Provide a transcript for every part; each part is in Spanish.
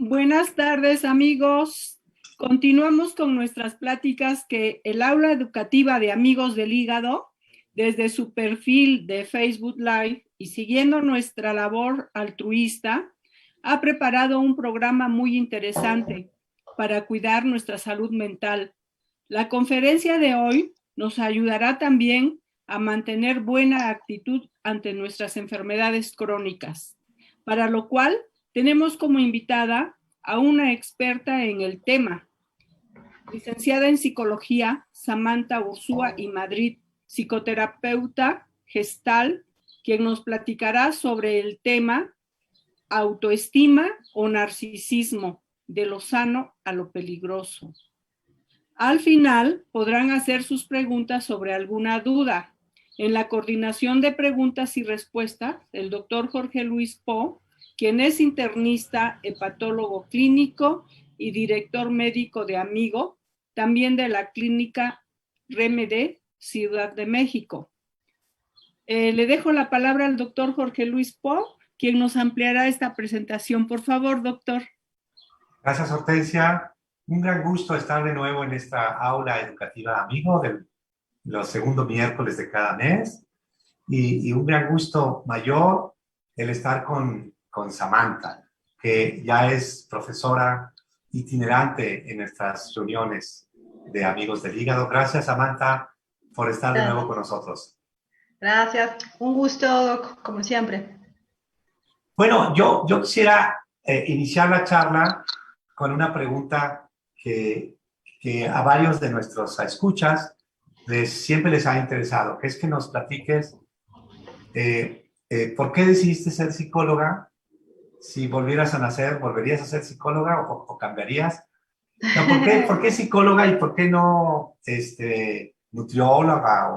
Buenas tardes, amigos. Continuamos con nuestras pláticas que el aula educativa de Amigos del Hígado, desde su perfil de Facebook Live y siguiendo nuestra labor altruista, ha preparado un programa muy interesante para cuidar nuestra salud mental. La conferencia de hoy nos ayudará también a mantener buena actitud ante nuestras enfermedades crónicas, para lo cual tenemos como invitada a una experta en el tema, licenciada en psicología, Samantha Ursúa y Madrid, psicoterapeuta gestal, quien nos platicará sobre el tema autoestima o narcisismo, de lo sano a lo peligroso. Al final podrán hacer sus preguntas sobre alguna duda. En la coordinación de preguntas y respuestas, el doctor Jorge Luis Po, quien es internista, hepatólogo clínico y director médico de Amigo, también de la clínica RMD, Ciudad de México. Le dejo la palabra al doctor Jorge Luis Po, quien nos ampliará esta presentación. Por favor, doctor. Gracias, Hortensia. Un gran gusto estar de nuevo en esta aula educativa Amigo de los segundos miércoles de cada mes. Y un gran gusto mayor el estar con Samantha, que ya es profesora itinerante en nuestras reuniones de Amigos del Hígado. Gracias, Samantha, por estar de nuevo con nosotros. Gracias. Un gusto, Doc, como siempre. Bueno, yo quisiera iniciar la charla con una pregunta que a varios de nuestros escuchas siempre les ha interesado, que es que nos platiques ¿por qué decidiste ser psicóloga? Si volvieras a nacer, ¿volverías a ser psicóloga o cambiarías? No, ¿por qué psicóloga y por qué no nutrióloga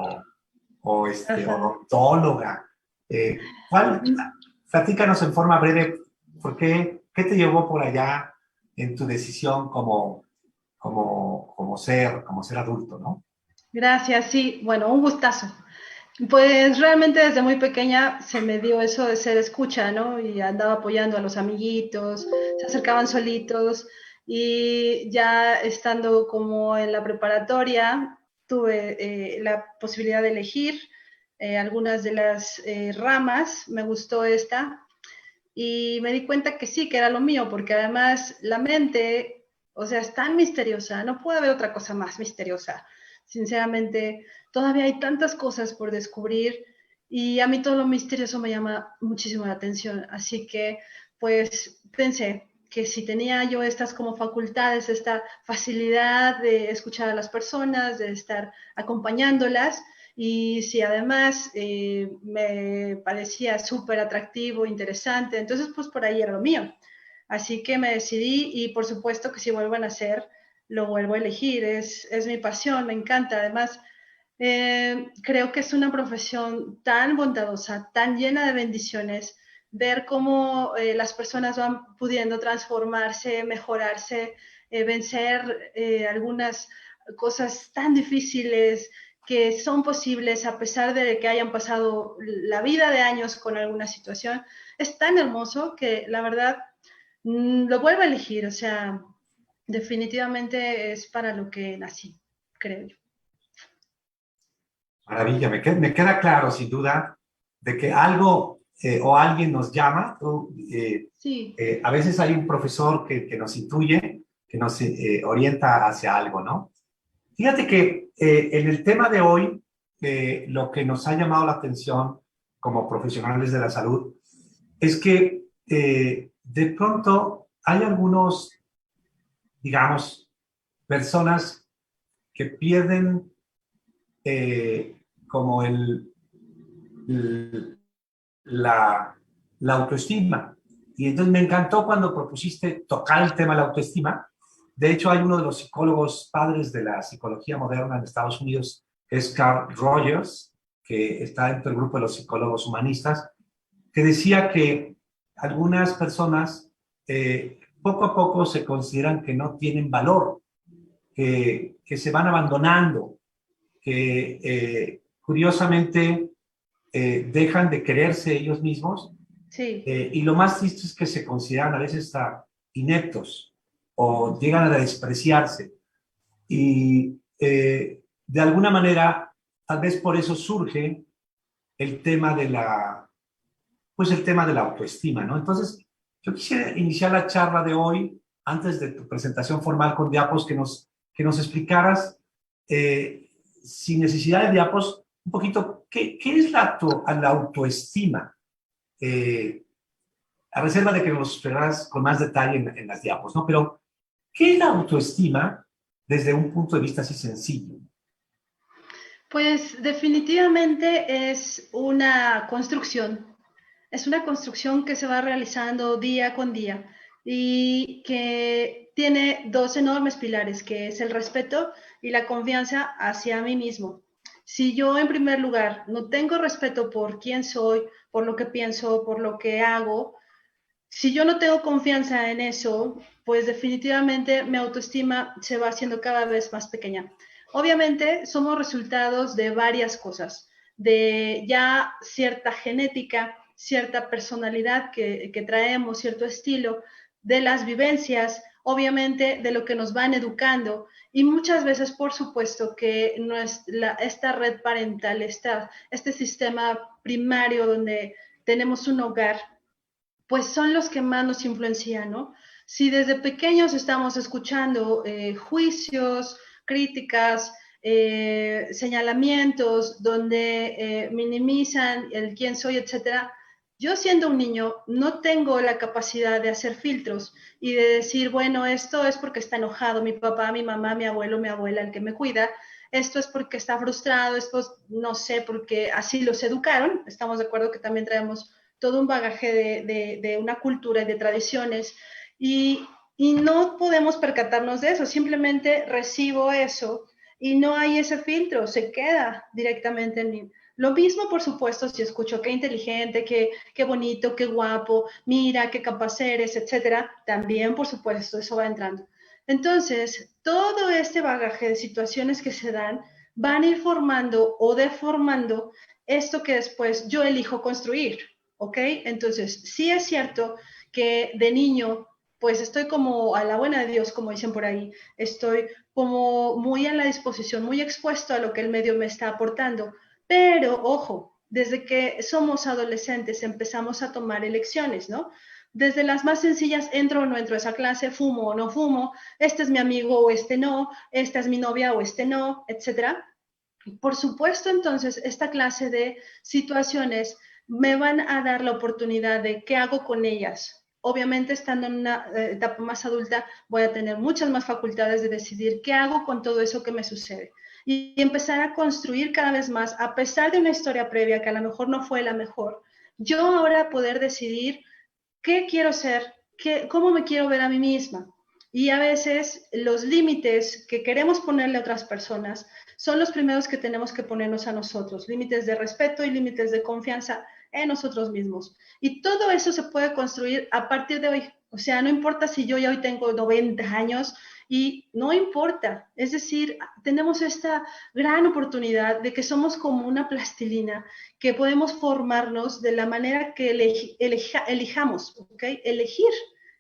o odontóloga? Platícanos en forma breve, ¿qué te llevó por allá en tu decisión como ser adulto, ¿no? Gracias, sí, bueno, un gustazo. Pues realmente desde muy pequeña se me dio eso de ser escucha, ¿no? Y andaba apoyando a los amiguitos, se acercaban solitos y ya estando como en la preparatoria tuve la posibilidad de elegir algunas de las ramas, me gustó esta y me di cuenta que sí, que era lo mío, porque además la mente, o sea, es tan misteriosa, no puede haber otra cosa más misteriosa. Sinceramente, todavía hay tantas cosas por descubrir y a mí todo lo misterioso me llama muchísimo la atención. Así que, pues, pensé que si tenía yo estas como facultades, esta facilidad de escuchar a las personas, de estar acompañándolas, y si además me parecía súper atractivo, interesante, entonces pues por ahí era lo mío. Así que me decidí y por supuesto que si vuelvo a nacer, lo vuelvo a elegir, es mi pasión, me encanta. Además, creo que es una profesión tan bondadosa, tan llena de bendiciones, ver cómo las personas van pudiendo transformarse, mejorarse, vencer algunas cosas tan difíciles que son posibles a pesar de que hayan pasado la vida de años con alguna situación, es tan hermoso que la verdad lo vuelvo a elegir, o sea, definitivamente es para lo que nací, creo yo. Maravilla, me queda claro, sin duda, de que algo o alguien nos llama. Sí. A veces hay un profesor que nos intuye, que nos orienta hacia algo, ¿no? Fíjate que en el tema de hoy, lo que nos ha llamado la atención como profesionales de la salud es que de pronto hay algunos, digamos, personas que pierden como la autoestima. Y entonces me encantó cuando propusiste tocar el tema de la autoestima. De hecho, hay uno de los psicólogos padres de la psicología moderna en Estados Unidos, que es Carl Rogers, que está dentro del grupo de los psicólogos humanistas, que decía que algunas personas poco a poco se consideran que no tienen valor, que se van abandonando, que curiosamente dejan de quererse ellos mismos. Sí. Y lo más triste es que se consideran a veces ineptos o llegan a despreciarse. Y de alguna manera, tal vez por eso surge el tema de el tema de la autoestima, ¿no? Entonces, yo quisiera iniciar la charla de hoy, antes de tu presentación formal con diapos, que nos explicaras, sin necesidad de diapos, un poquito, ¿qué es la autoestima? A reserva de que nos explicaras con más detalle en las diapos, ¿no? Pero, ¿qué es la autoestima desde un punto de vista así sencillo? Pues definitivamente es una construcción que se va realizando día con día y que tiene dos enormes pilares, que es el respeto y la confianza hacia mí mismo. Si yo en primer lugar no tengo respeto por quién soy, por lo que pienso, por lo que hago, si yo no tengo confianza en eso, pues definitivamente mi autoestima se va haciendo cada vez más pequeña. Obviamente somos resultados de varias cosas, de ya cierta genética, cierta personalidad que traemos, cierto estilo, de las vivencias, obviamente de lo que nos van educando y muchas veces, por supuesto, que esta red parental, este sistema primario donde tenemos un hogar, pues son los que más nos influencian, ¿no? Si desde pequeños estamos escuchando juicios, críticas, señalamientos donde minimizan el quién soy, etcétera, yo siendo un niño no tengo la capacidad de hacer filtros y de decir, bueno, esto es porque está enojado mi papá, mi mamá, mi abuelo, mi abuela, el que me cuida, esto es porque está frustrado, esto es, no sé, porque así los educaron, estamos de acuerdo que también traemos todo un bagaje de una cultura y de tradiciones y no podemos percatarnos de eso, simplemente recibo eso y no hay ese filtro, se queda directamente en mí. Lo mismo, por supuesto, si escucho qué inteligente, qué bonito, qué guapo, mira, qué capaz eres, etcétera, también, por supuesto, eso va entrando. Entonces, todo este bagaje de situaciones que se dan van a ir formando o deformando esto que después yo elijo construir. ¿Ok? Entonces, sí es cierto que de niño, pues estoy como a la buena de Dios, como dicen por ahí, estoy como muy a la disposición, muy expuesto a lo que el medio me está aportando, pero ojo, desde que somos adolescentes empezamos a tomar elecciones, ¿no? Desde las más sencillas, entro o no entro a esa clase, fumo o no fumo, este es mi amigo o este no, esta es mi novia o este no, etcétera. Por supuesto, entonces, esta clase de situaciones me van a dar la oportunidad de qué hago con ellas. Obviamente, estando en una etapa más adulta, voy a tener muchas más facultades de decidir qué hago con todo eso que me sucede. Y empezar a construir cada vez más, a pesar de una historia previa que a lo mejor no fue la mejor, yo ahora poder decidir qué quiero ser, cómo me quiero ver a mí misma. Y a veces los límites que queremos ponerle a otras personas son los primeros que tenemos que ponernos a nosotros, límites de respeto y límites de confianza en nosotros mismos. Y todo eso se puede construir a partir de hoy. O sea, no importa si yo ya hoy tengo 90 años y no importa. Es decir, tenemos esta gran oportunidad de que somos como una plastilina, que podemos formarnos de la manera que elijamos, ¿ok? Elegir.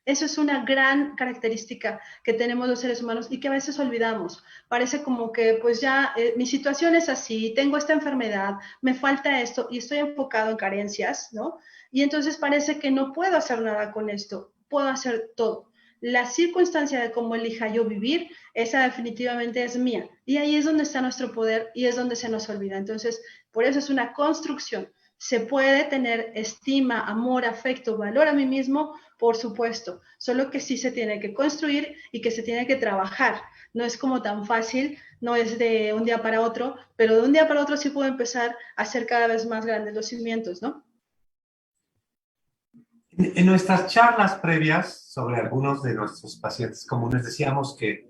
Eso es una gran característica que tenemos los seres humanos y que a veces olvidamos. Parece como que pues ya mi situación es así, tengo esta enfermedad, me falta esto y estoy enfocado en carencias, ¿no? Y entonces parece que no puedo hacer nada con esto, puedo hacer todo. La circunstancia de cómo elija yo vivir, esa definitivamente es mía. Y ahí es donde está nuestro poder y es donde se nos olvida. Entonces, por eso es una construcción. Se puede tener estima, amor, afecto, valor a mí mismo, por supuesto, solo que sí se tiene que construir y que se tiene que trabajar. No es como tan fácil, no es de un día para otro, pero de un día para otro sí puedo empezar a hacer cada vez más grandes los cimientos, ¿no? En nuestras charlas previas sobre algunos de nuestros pacientes comunes decíamos que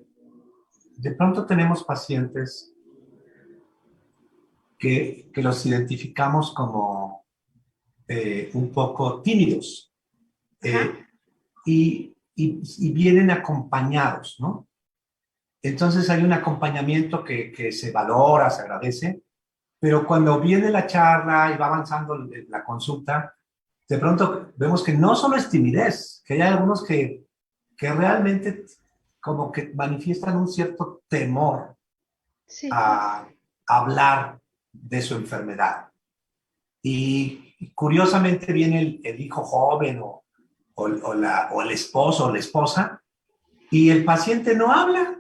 de pronto tenemos pacientes que los identificamos como un poco tímidos y vienen acompañados, ¿no? Entonces hay un acompañamiento que se valora, se agradece, pero cuando viene la charla y va avanzando la consulta, de pronto vemos que no solo es timidez, que hay algunos que que realmente como que manifiestan un cierto temor Sí. a hablar de su enfermedad. Y curiosamente viene el hijo joven o el esposo o la esposa y el paciente no habla,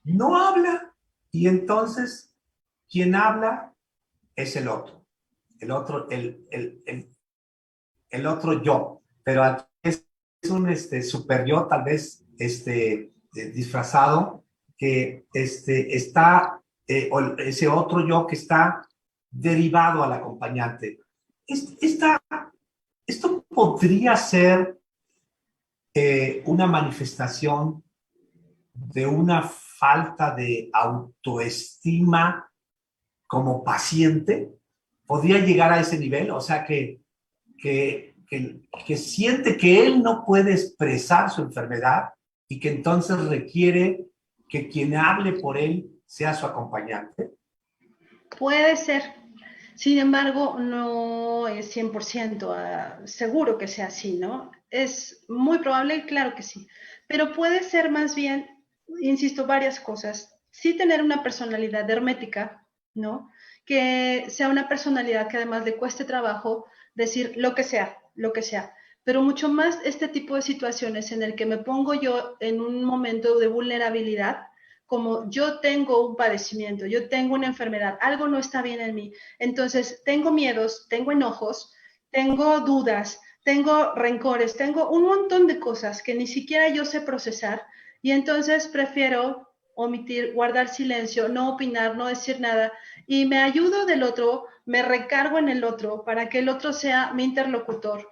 no habla. Y entonces quien habla es el otro, el otro yo. Pero es un super yo, tal vez disfrazado, que está, ese otro yo que está derivado al acompañante. Esto podría ser una manifestación de una falta de autoestima como paciente. ¿Podría llegar a ese nivel? O sea, que siente que él no puede expresar su enfermedad y que entonces requiere que quien hable por él sea su acompañante. Puede ser. Sin embargo, no es 100% seguro que sea así, ¿no? Es muy probable, claro que sí. Pero puede ser más bien, insisto, varias cosas. Sí tener una personalidad hermética, ¿no? Que sea una personalidad que además le cueste trabajo decir lo que sea. Pero mucho más este tipo de situaciones en el que me pongo yo en un momento de vulnerabilidad, como yo tengo un padecimiento, yo tengo una enfermedad, algo no está bien en mí, entonces tengo miedos, tengo enojos, tengo dudas, tengo rencores, tengo un montón de cosas que ni siquiera yo sé procesar y entonces prefiero omitir, guardar silencio, no opinar, no decir nada y me ayudo del otro, me recargo en el otro para que el otro sea mi interlocutor.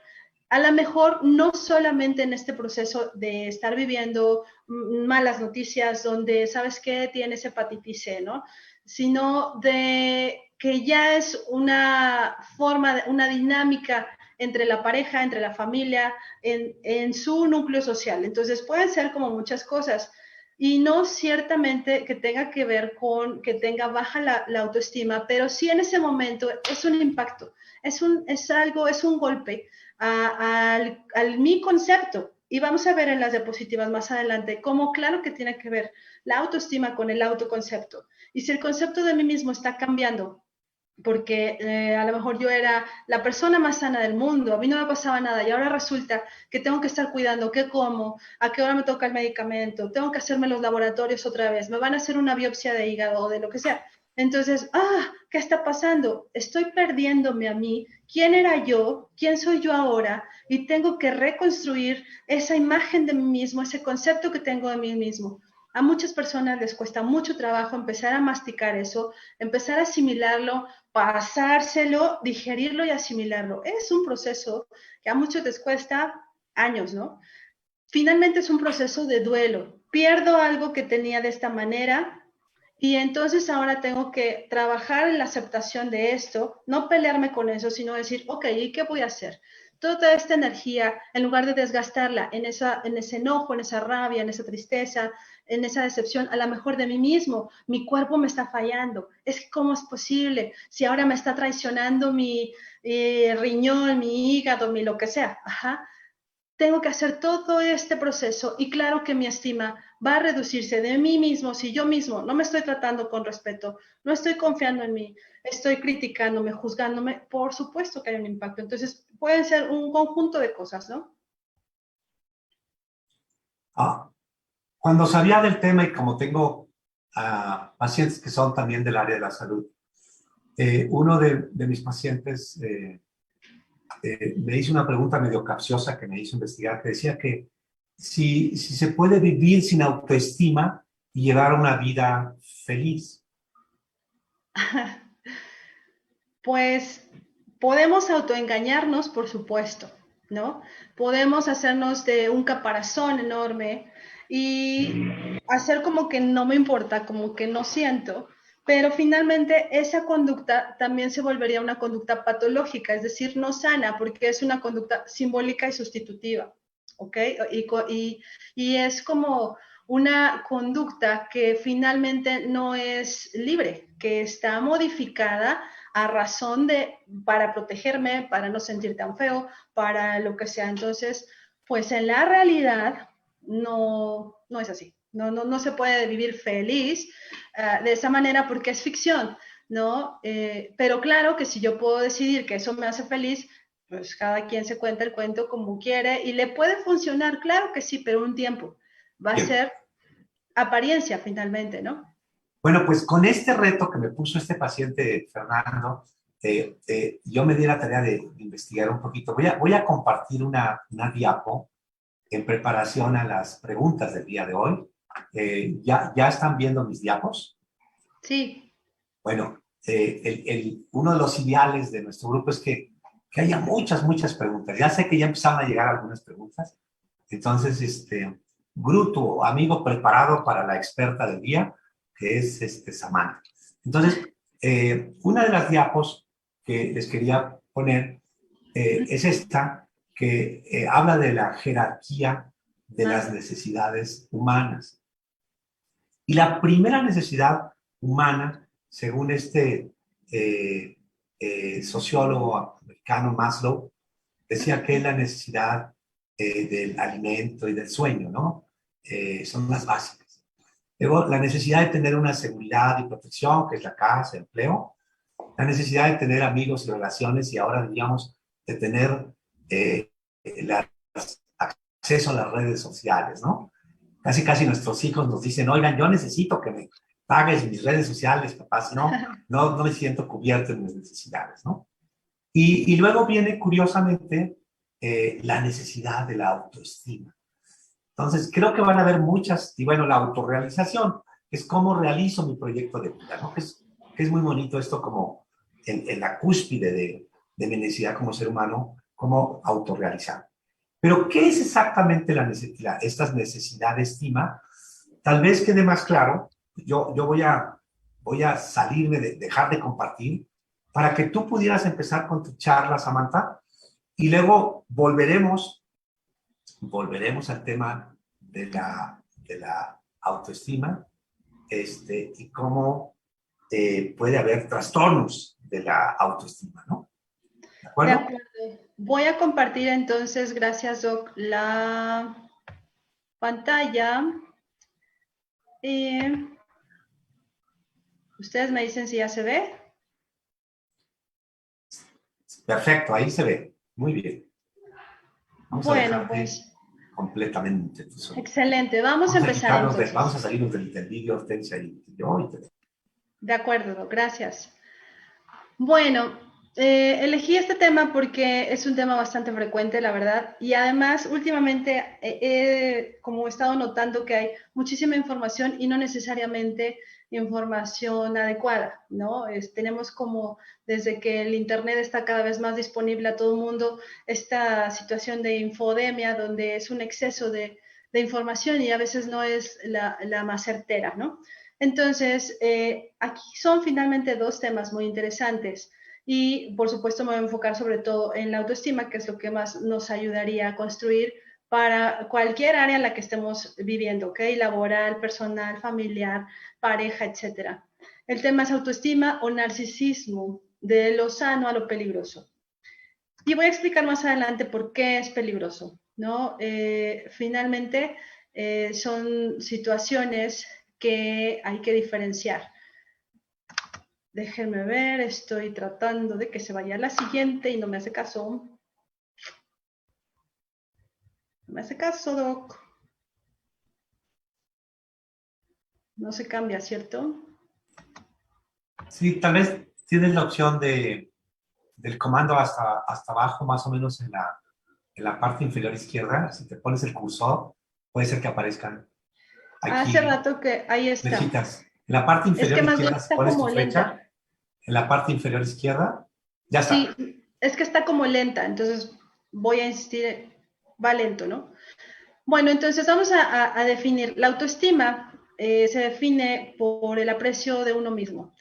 A lo mejor no solamente en este proceso de estar viviendo malas noticias donde, ¿sabes qué? Tienes hepatitis C, ¿no? Sino de que ya es una forma, una dinámica entre la pareja, entre la familia, en su núcleo social. Entonces pueden ser como muchas cosas y no ciertamente que tenga que ver con que tenga baja la autoestima, pero sí en ese momento es un impacto, es algo, es un golpe al mi concepto. Y vamos a ver en las diapositivas más adelante cómo claro que tiene que ver la autoestima con el autoconcepto. Y si el concepto de mí mismo está cambiando, porque a lo mejor yo era la persona más sana del mundo, a mí no me pasaba nada y ahora resulta que tengo que estar cuidando qué como, a qué hora me toca el medicamento, tengo que hacerme los laboratorios otra vez, me van a hacer una biopsia de hígado o de lo que sea. Entonces, ¿qué está pasando? Estoy perdiéndome a mí. ¿Quién era yo? ¿Quién soy yo ahora? Y tengo que reconstruir esa imagen de mí mismo, ese concepto que tengo de mí mismo. A muchas personas les cuesta mucho trabajo empezar a masticar eso, empezar a asimilarlo, pasárselo, digerirlo y asimilarlo. Es un proceso que a muchos les cuesta años, ¿no? Finalmente es un proceso de duelo. Pierdo algo que tenía de esta manera y entonces ahora tengo que trabajar en la aceptación de esto, no pelearme con eso, sino decir, ok, ¿y qué voy a hacer? Toda esta energía, en lugar de desgastarla en ese enojo, en esa rabia, en esa tristeza, en esa decepción, a lo mejor de mí mismo, mi cuerpo me está fallando. Es que, ¿cómo es posible? Si ahora me está traicionando mi riñón, mi hígado, mi lo que sea. Ajá. Tengo que hacer todo este proceso y claro que mi estima va a reducirse de mí mismo si yo mismo no me estoy tratando con respeto, no estoy confiando en mí, estoy criticándome, juzgándome, por supuesto que hay un impacto. Entonces pueden ser un conjunto de cosas, ¿no? Cuando sabía del tema y como tengo pacientes que son también del área de la salud, uno de mis pacientes me hizo una pregunta medio capciosa que me hizo investigar, que decía que si se puede vivir sin autoestima y llevar una vida feliz. Pues podemos autoengañarnos, por supuesto, ¿no? Podemos hacernos de un caparazón enorme y hacer como que no me importa, como que no siento, pero finalmente esa conducta también se volvería una conducta patológica, es decir, no sana, porque es una conducta simbólica y sustitutiva, ¿ok? Y es como una conducta que finalmente no es libre, que está modificada a razón de, para protegerme, para no sentir tan feo, para lo que sea. Entonces, pues en la realidad, no es así. No se puede vivir feliz de esa manera porque es ficción, ¿no? Pero claro que si yo puedo decidir que eso me hace feliz, pues cada quien se cuenta el cuento como quiere y le puede funcionar, claro que sí, pero un tiempo. Va a Bien. ser apariencia finalmente, ¿no? Bueno, pues con este reto que me puso este paciente, Fernando, yo me di la tarea de investigar un poquito. Voy a compartir una diapo en preparación a las preguntas del día de hoy. ¿Ya están viendo mis diapos? Sí. Bueno, uno de los ideales de nuestro grupo es que haya muchas preguntas. Ya sé que ya empezaron a llegar algunas preguntas. Entonces, Gruto, amigo preparado para la experta del día, que es Samantha. Entonces, una de las diapos que les quería poner es esta, que habla de la jerarquía de las necesidades humanas. Y la primera necesidad humana, según eh, sociólogo americano Maslow, decía que es la necesidad del alimento y del sueño, ¿no? Son las básicas. Luego, la necesidad de tener una seguridad y protección, que es la casa, empleo. La necesidad de tener amigos y relaciones, y ahora, digamos, de tener el acceso a las redes sociales, ¿no? Casi nuestros hijos nos dicen, oigan, yo necesito que me pagues mis redes sociales, papá, si no me siento cubierto en mis necesidades, ¿no? Y luego viene, curiosamente, la necesidad de la autoestima. Entonces, creo que van a haber muchas, y bueno, la autorrealización, que es cómo realizo mi proyecto de vida, ¿no? Que es muy bonito esto como en la cúspide de mi necesidad como ser humano, como autorrealizar. Pero, ¿qué es exactamente estas necesidades de estima? Tal vez quede más claro, yo voy a salirme dejar de compartir para que tú pudieras empezar con tu charla, Samantha, y luego volveremos al tema de la autoestima y cómo puede haber trastornos de la autoestima, ¿no? ¿De De acuerdo? acuerdo. Voy a compartir entonces, gracias Doc, la pantalla. Ustedes me dicen si ya se ve. Perfecto, ahí se ve. Muy bien. Vamos a Bueno, dejarte pues completamente tú solo. excelente. Vamos a empezar Vamos entonces. a salirnos del vídeo, Hortensia y yo. De acuerdo, Doc, gracias. Bueno, elegí este tema porque es un tema bastante frecuente, la verdad, y además últimamente como he estado notando que hay muchísima información y no necesariamente información adecuada, ¿no? Tenemos como desde que el Internet está cada vez más disponible a todo el mundo, esta situación de infodemia, donde es un exceso de información y a veces no es la más certera, ¿no? Entonces, aquí son finalmente dos temas muy interesantes y por supuesto me voy a enfocar sobre todo en la autoestima, que es lo que más nos ayudaría a construir para cualquier área en la que estemos viviendo, ¿ok? Laboral, personal, familiar, pareja, etcétera. El tema es autoestima o narcisismo, de lo sano a lo peligroso. Y voy a explicar más adelante por qué es peligroso, ¿no? Finalmente, son situaciones que hay que diferenciar. Déjenme ver, estoy tratando de que se vaya a la siguiente y no me hace caso. No me hace caso, Doc. No se cambia, ¿cierto? Sí, tal vez tienes la opción del comando hasta abajo, más o menos en la parte inferior izquierda. Si te pones el cursor, puede ser que aparezcan Hace aquí rato que ahí está. flechitas. En la parte Es inferior que más bien izquierda, si está pones tu como flecha, lenta. en la parte inferior izquierda, ya Sí, está. es que está como lenta, entonces voy a insistir, va lento, ¿no? Bueno, entonces vamos a definir. La autoestima se define por el aprecio de uno mismo.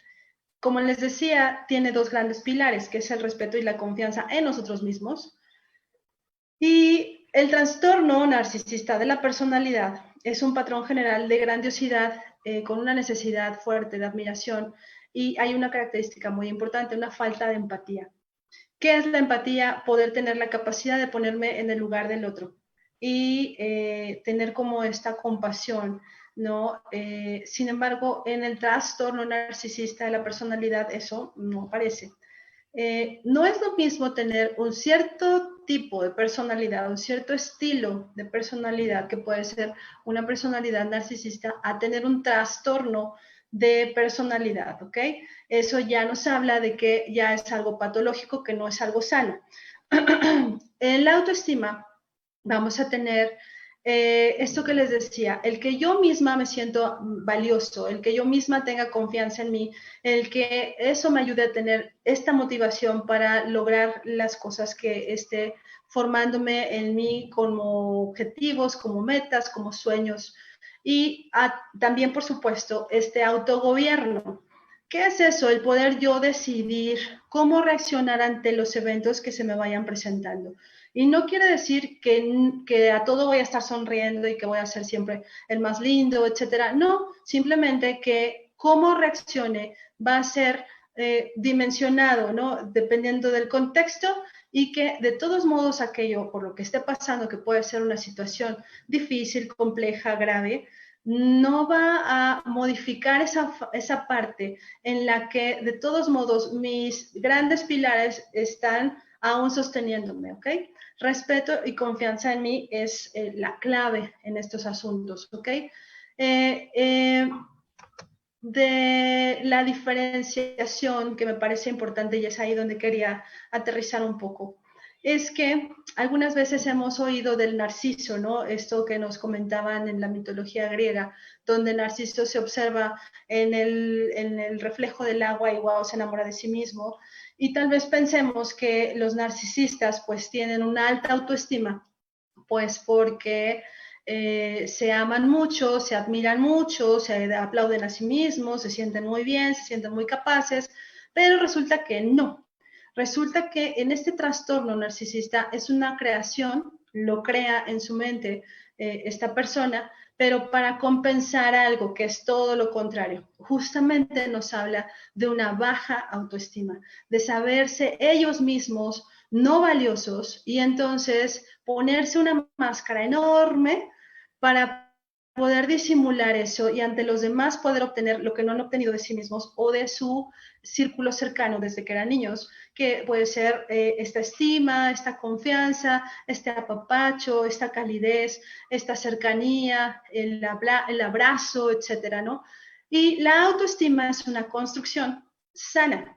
Como les decía, tiene dos grandes pilares, que es el respeto y la confianza en nosotros mismos. Y el trastorno narcisista de la personalidad es un patrón general de grandiosidad con una necesidad fuerte de admiración y hay una característica muy importante, una falta de empatía. ¿Qué es la empatía? Poder tener la capacidad de ponerme en el lugar del otro. y tener como esta compasión, ¿no? Sin embargo, en el trastorno narcisista de la personalidad eso no aparece. No es lo mismo tener un cierto tipo de personalidad, un cierto estilo de personalidad, que puede ser una personalidad narcisista, a tener un trastorno de personalidad, ¿ok? Eso ya nos habla de que ya es algo patológico, que no es algo sano. En la autoestima vamos a tener esto que les decía, el que yo misma me siento valioso, el que yo misma tenga confianza en mí, el que eso me ayude a tener esta motivación para lograr las cosas que esté formándome en mí como objetivos, como metas, como sueños. Y también, por supuesto, este autogobierno. ¿Qué es eso? El poder yo decidir cómo reaccionar ante los eventos que se me vayan presentando. Y no quiere decir que a todo voy a estar sonriendo y que voy a ser siempre el más lindo, etcétera. No, simplemente que cómo reaccione va a ser dimensionado, ¿no? Dependiendo del contexto, y que de todos modos aquello por lo que esté pasando, que puede ser una situación difícil, compleja, grave, no va a modificar esa parte en la que de todos modos mis grandes pilares están aún sosteniéndome, ¿ok? Respeto y confianza en mí es la clave en estos asuntos, ¿ok? De la diferenciación que me parece importante, y es ahí donde quería aterrizar un poco, es que algunas veces hemos oído del Narciso, ¿no? Esto que nos comentaban en la mitología griega, donde Narciso se observa en el reflejo del agua y wow, se enamora de sí mismo. Y tal vez pensemos que los narcisistas pues tienen una alta autoestima, pues porque se aman mucho, se admiran mucho, se aplauden a sí mismos, se sienten muy bien, se sienten muy capaces, pero resulta que no. Resulta que en este trastorno narcisista es una creación, lo crea en su mente esta persona, pero para compensar algo que es todo lo contrario. Justamente nos habla de una baja autoestima, de saberse ellos mismos no valiosos, y entonces ponerse una máscara enorme para poder disimular eso y ante los demás poder obtener lo que no han obtenido de sí mismos o de su círculo cercano desde que eran niños, que puede ser esta estima, esta confianza, este apapacho, esta calidez, esta cercanía, el abrazo, etcétera, ¿no? Y la autoestima es una construcción sana.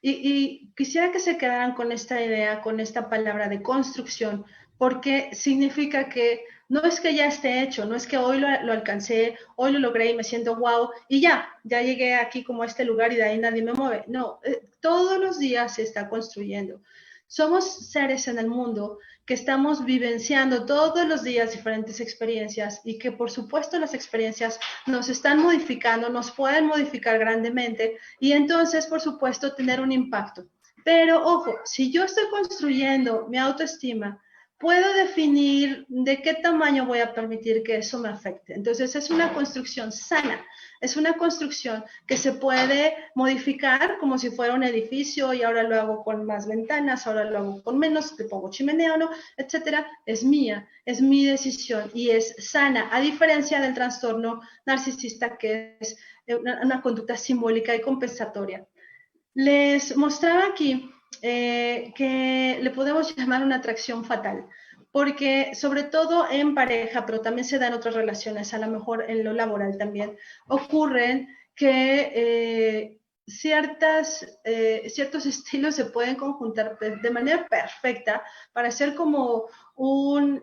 Y quisiera que se quedaran con esta idea, con esta palabra de construcción, porque significa que no es que ya esté hecho, no es que hoy lo alcancé, hoy lo logré y me siento wow, y ya llegué aquí como a este lugar y de ahí nadie me mueve. No, todos los días se está construyendo. Somos seres en el mundo que estamos vivenciando todos los días diferentes experiencias, y que por supuesto las experiencias nos están modificando, nos pueden modificar grandemente, y entonces por supuesto tener un impacto. Pero ojo, si yo estoy construyendo mi autoestima, puedo definir de qué tamaño voy a permitir que eso me afecte. Entonces es una construcción sana, es una construcción que se puede modificar como si fuera un edificio, y ahora lo hago con más ventanas, ahora lo hago con menos, le pongo chimenea o no, etcétera. Es mía, es mi decisión y es sana, a diferencia del trastorno narcisista, que es una conducta simbólica y compensatoria. Les mostraba aquí que le podemos llamar una atracción fatal, porque sobre todo en pareja, pero también se da en otras relaciones, a lo mejor en lo laboral también, ocurren que ciertos estilos se pueden conjuntar de manera perfecta para ser como un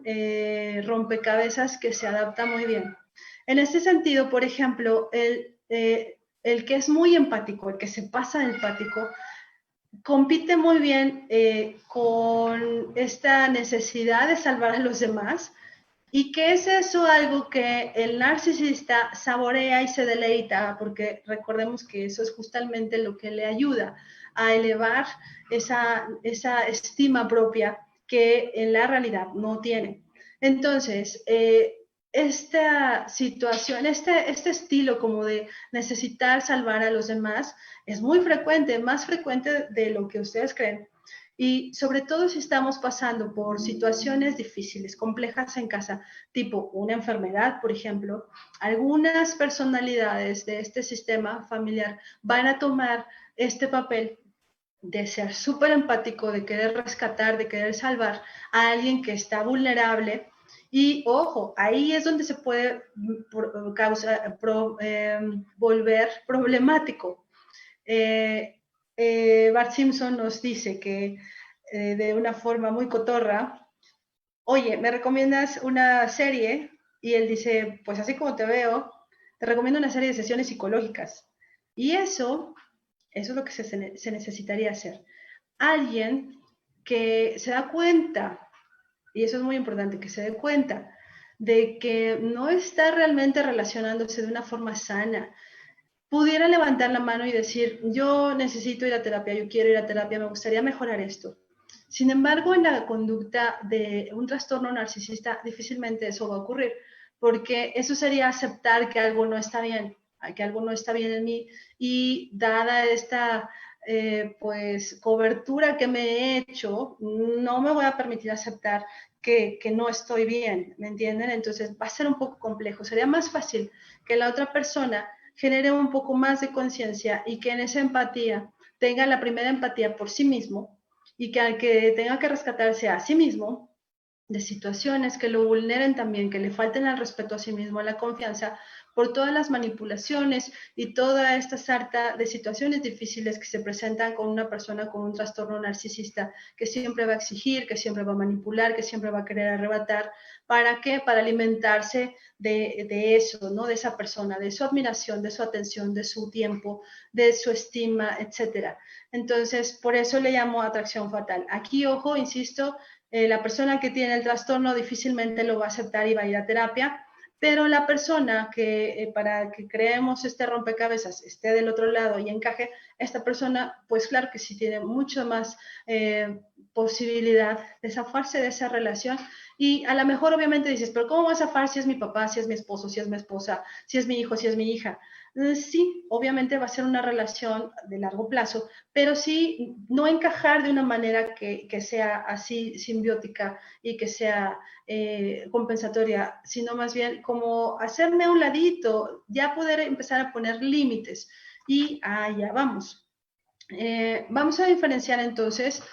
rompecabezas que se adapta muy bien. En este sentido, por ejemplo, el que es muy empático, el que se pasa de empático, compite muy bien con esta necesidad de salvar a los demás. ¿Y qué es eso? Algo que el narcisista saborea y se deleita, porque recordemos que eso es justamente lo que le ayuda a elevar esa estima propia que en la realidad no tiene. Entonces, esta situación, este estilo como de necesitar salvar a los demás es muy frecuente, más frecuente de lo que ustedes creen. Y sobre todo si estamos pasando por situaciones difíciles, complejas en casa, tipo una enfermedad, por ejemplo, algunas personalidades de este sistema familiar van a tomar este papel de ser súper empático, de querer rescatar, de querer salvar a alguien que está vulnerable. Y ojo, ahí es donde se puede volver problemático. Bart Simpson nos dice que de una forma muy cotorra, oye, ¿me recomiendas una serie? Y él dice, pues así como te veo, te recomiendo una serie de sesiones psicológicas. Y eso es lo que se necesitaría hacer. Alguien que se da cuenta, y eso es muy importante, que se dé cuenta de que no está realmente relacionándose de una forma sana, pudiera levantar la mano y decir, yo necesito ir a terapia, yo quiero ir a terapia, me gustaría mejorar esto. Sin embargo, en la conducta de un trastorno narcisista, difícilmente eso va a ocurrir, porque eso sería aceptar que algo no está bien, que algo no está bien en mí, y dada esta pues cobertura que me he hecho, no me voy a permitir aceptar que no estoy bien, ¿me entienden? Entonces va a ser un poco complejo. Sería más fácil que la otra persona genere un poco más de conciencia y que en esa empatía tenga la primera empatía por sí mismo y que al que tenga que rescatarse a sí mismo de situaciones que lo vulneren también, que le falten al respeto a sí mismo, a la confianza, por todas las manipulaciones y toda esta sarta de situaciones difíciles que se presentan con una persona con un trastorno narcisista, que siempre va a exigir, que siempre va a manipular, que siempre va a querer arrebatar. ¿Para qué? Para alimentarse de eso, ¿no? De esa persona, de su admiración, de su atención, de su tiempo, de su estima, etcétera. Entonces, por eso le llamo atracción fatal. Aquí, ojo, insisto, la persona que tiene el trastorno difícilmente lo va a aceptar y va a ir a terapia, pero la persona que para que creemos este rompecabezas esté del otro lado y encaje, esta persona, pues claro que sí tiene mucho más posibilidad de zafarse de esa relación. Y a lo mejor obviamente dices, pero ¿cómo vas a zafar si es mi papá, si es mi esposo, si es mi esposa, si es mi hijo, si es mi hija? Sí, obviamente va a ser una relación de largo plazo, pero sí no encajar de una manera que sea así simbiótica y que sea compensatoria, sino más bien como hacerme a un ladito, ya poder empezar a poner límites y allá vamos. Vamos a diferenciar entonces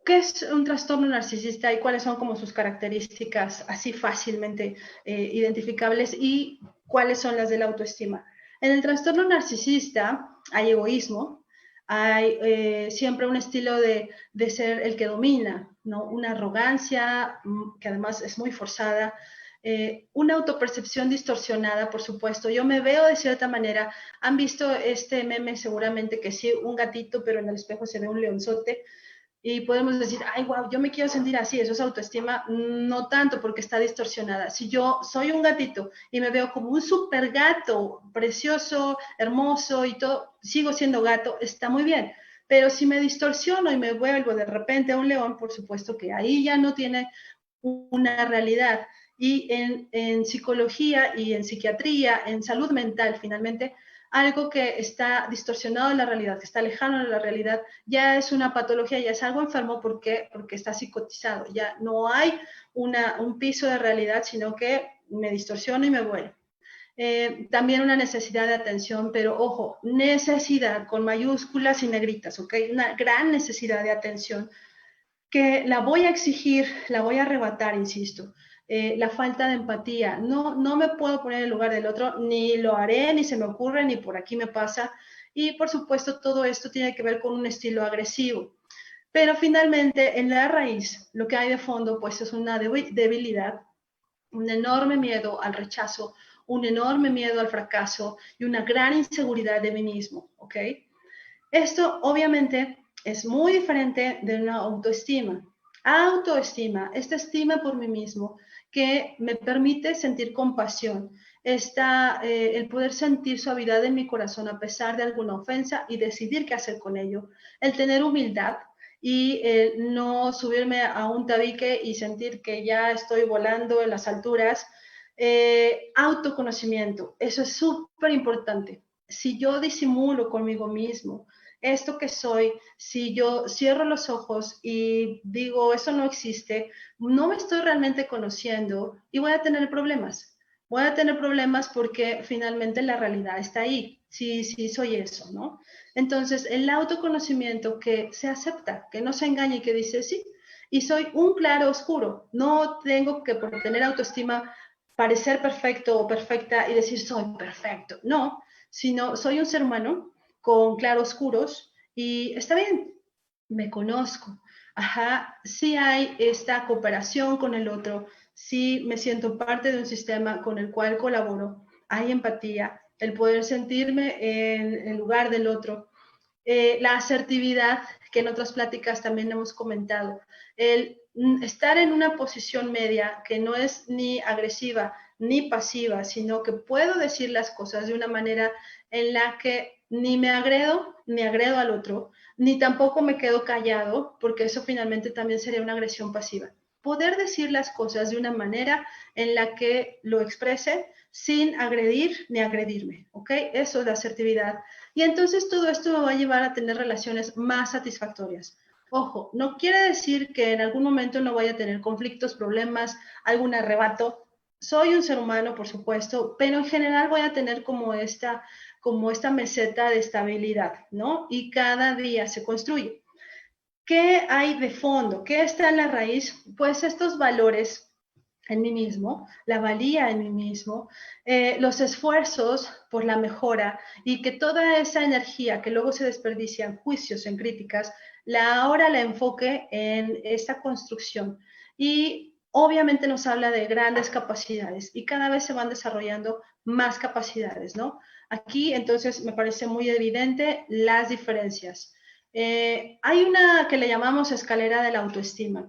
qué es un trastorno narcisista y cuáles son como sus características así fácilmente identificables y cuáles son las de la autoestima. En el trastorno narcisista hay egoísmo, hay siempre un estilo de ser el que domina, ¿no? Una arrogancia que además es muy forzada, una autopercepción distorsionada, por supuesto. Yo me veo de cierta manera. Han visto este meme seguramente que sí, un gatito, pero en el espejo se ve un leonzote y podemos decir, ay, wow, yo me quiero sentir así, eso es autoestima, no tanto porque está distorsionada. Si yo soy un gatito y me veo como un super gato, precioso, hermoso y todo, sigo siendo gato, está muy bien. Pero si me distorsiono y me vuelvo de repente a un león, por supuesto que ahí ya no tiene una realidad. Y en psicología y en psiquiatría, en salud mental, finalmente, algo que está distorsionado de la realidad, que está lejano de la realidad, ya es una patología, ya es algo enfermo porque está psicotizado, ya no hay un piso de realidad, sino que me distorsiono y me vuelvo. También una necesidad de atención, pero ojo, necesidad con mayúsculas y negritas, ¿ok? Una gran necesidad de atención que la voy a exigir, la voy a arrebatar, insisto. La falta de empatía. No me puedo poner en el lugar del otro, ni lo haré, ni se me ocurre, ni por aquí me pasa. Y por supuesto, todo esto tiene que ver con un estilo agresivo. Pero finalmente, en la raíz, lo que hay de fondo, pues es una debilidad, un enorme miedo al rechazo, un enorme miedo al fracaso y una gran inseguridad de mí mismo, ¿ok? Esto obviamente es muy diferente de una autoestima. Autoestima, esta estima por mí mismo que me permite sentir compasión, el poder sentir suavidad en mi corazón a pesar de alguna ofensa y decidir qué hacer con ello, el tener humildad y no subirme a un tabique y sentir que ya estoy volando en las alturas. Autoconocimiento, eso es súper importante. Si yo disimulo conmigo mismo, esto que soy, si yo cierro los ojos y digo, eso no existe, no me estoy realmente conociendo y voy a tener problemas. Voy a tener problemas porque finalmente la realidad está ahí. Sí, sí, soy eso, ¿no? Entonces, el autoconocimiento que se acepta, que no se engaña y que dice, sí, y soy un claro oscuro. No tengo que, por tener autoestima, parecer perfecto o perfecta y decir soy perfecto. No, sino soy un ser humano con claroscuros y está bien, me conozco. Ajá, sí hay esta cooperación con el otro, sí me siento parte de un sistema con el cual colaboro, hay empatía, el poder sentirme en el lugar del otro, la asertividad, que en otras pláticas también hemos comentado, el estar en una posición media que no es ni agresiva ni pasiva, sino que puedo decir las cosas de una manera en la que ni me agredo, ni agredo al otro, ni tampoco me quedo callado, porque eso finalmente también sería una agresión pasiva. Poder decir las cosas de una manera en la que lo exprese sin agredir ni agredirme, ¿ok? Eso es la asertividad. Y entonces todo esto me va a llevar a tener relaciones más satisfactorias. Ojo, no quiere decir que en algún momento no vaya a tener conflictos, problemas, algún arrebato. Soy un ser humano, por supuesto, pero en general voy a tener como esta meseta de estabilidad, ¿no? Y cada día se construye. ¿Qué hay de fondo? ¿Qué está en la raíz? Pues estos valores en mí mismo, la valía en mí mismo, los esfuerzos por la mejora y que toda esa energía que luego se desperdicia en juicios, en críticas, ahora la enfoque en esta construcción. Y obviamente nos habla de grandes capacidades y cada vez se van desarrollando más capacidades, ¿no? Aquí entonces me parece muy evidente las diferencias. Hay una que le llamamos escalera de la autoestima.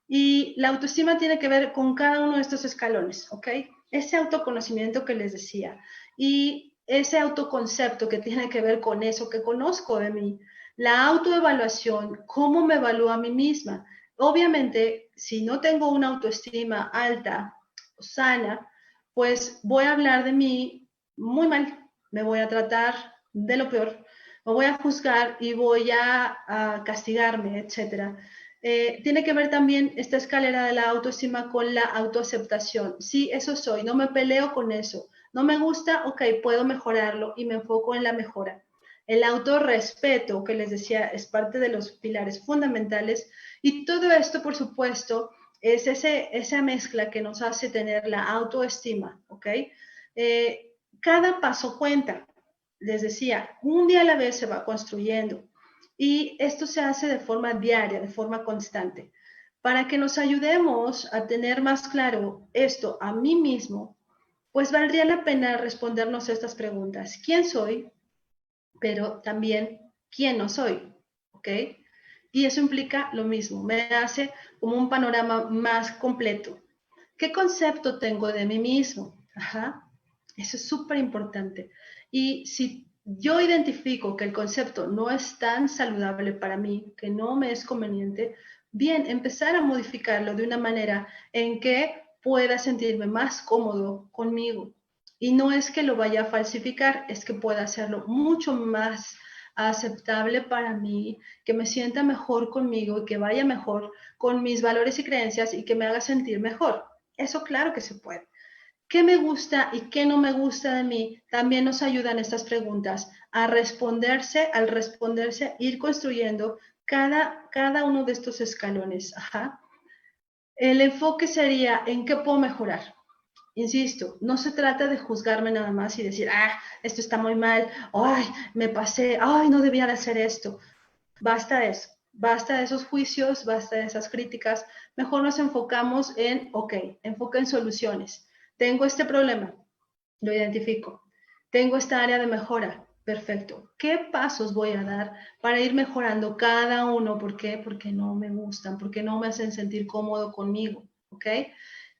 Y la autoestima tiene que ver con cada uno de estos escalones, ¿ok? Ese autoconocimiento que les decía y ese autoconcepto que tiene que ver con eso que conozco de mí. La autoevaluación, cómo me evalúo a mí misma. Obviamente, si no tengo una autoestima alta o sana, pues voy a hablar de mí muy mal, me voy a tratar de lo peor, me voy a juzgar y voy a castigarme, etcétera. Tiene que ver también esta escalera de la autoestima con la autoaceptación. Sí, eso soy, no me peleo con eso. No me gusta, ok, puedo mejorarlo y me enfoco en la mejora. El autorrespeto, que les decía, es parte de los pilares fundamentales. Y todo esto, por supuesto, es esa mezcla que nos hace tener la autoestima, ¿ok? Cada paso cuenta. Les decía, un día a la vez se va construyendo. Y esto se hace de forma diaria, de forma constante. Para que nos ayudemos a tener más claro esto a mí mismo, pues valdría la pena respondernos estas preguntas. ¿Quién soy? Pero también, ¿quién no soy? ¿Ok? Y eso implica lo mismo, me hace como un panorama más completo. ¿Qué concepto tengo de mí mismo? Ajá, eso es súper importante. Y si yo identifico que el concepto no es tan saludable para mí, que no me es conveniente, bien, empezar a modificarlo de una manera en que pueda sentirme más cómodo conmigo. Y no es que lo vaya a falsificar, es que pueda hacerlo mucho más aceptable para mí, que me sienta mejor conmigo y que vaya mejor con mis valores y creencias y que me haga sentir mejor. Eso claro que se puede. ¿Qué me gusta y qué no me gusta de mí? También nos ayudan estas preguntas a responderse, al responderse, ir construyendo cada uno de estos escalones. Ajá. El enfoque sería en qué puedo mejorar. Insisto, no se trata de juzgarme nada más y decir, esto está muy mal, ay, me pasé, ay, no debía de hacer esto. Basta de eso, basta de esos juicios, basta de esas críticas. Mejor nos enfocamos en, ok, enfoca en soluciones. Tengo este problema, lo identifico. Tengo esta área de mejora, perfecto. ¿Qué pasos voy a dar para ir mejorando cada uno? ¿Por qué? Porque no me gustan, porque no me hacen sentir cómodo conmigo, ¿ok?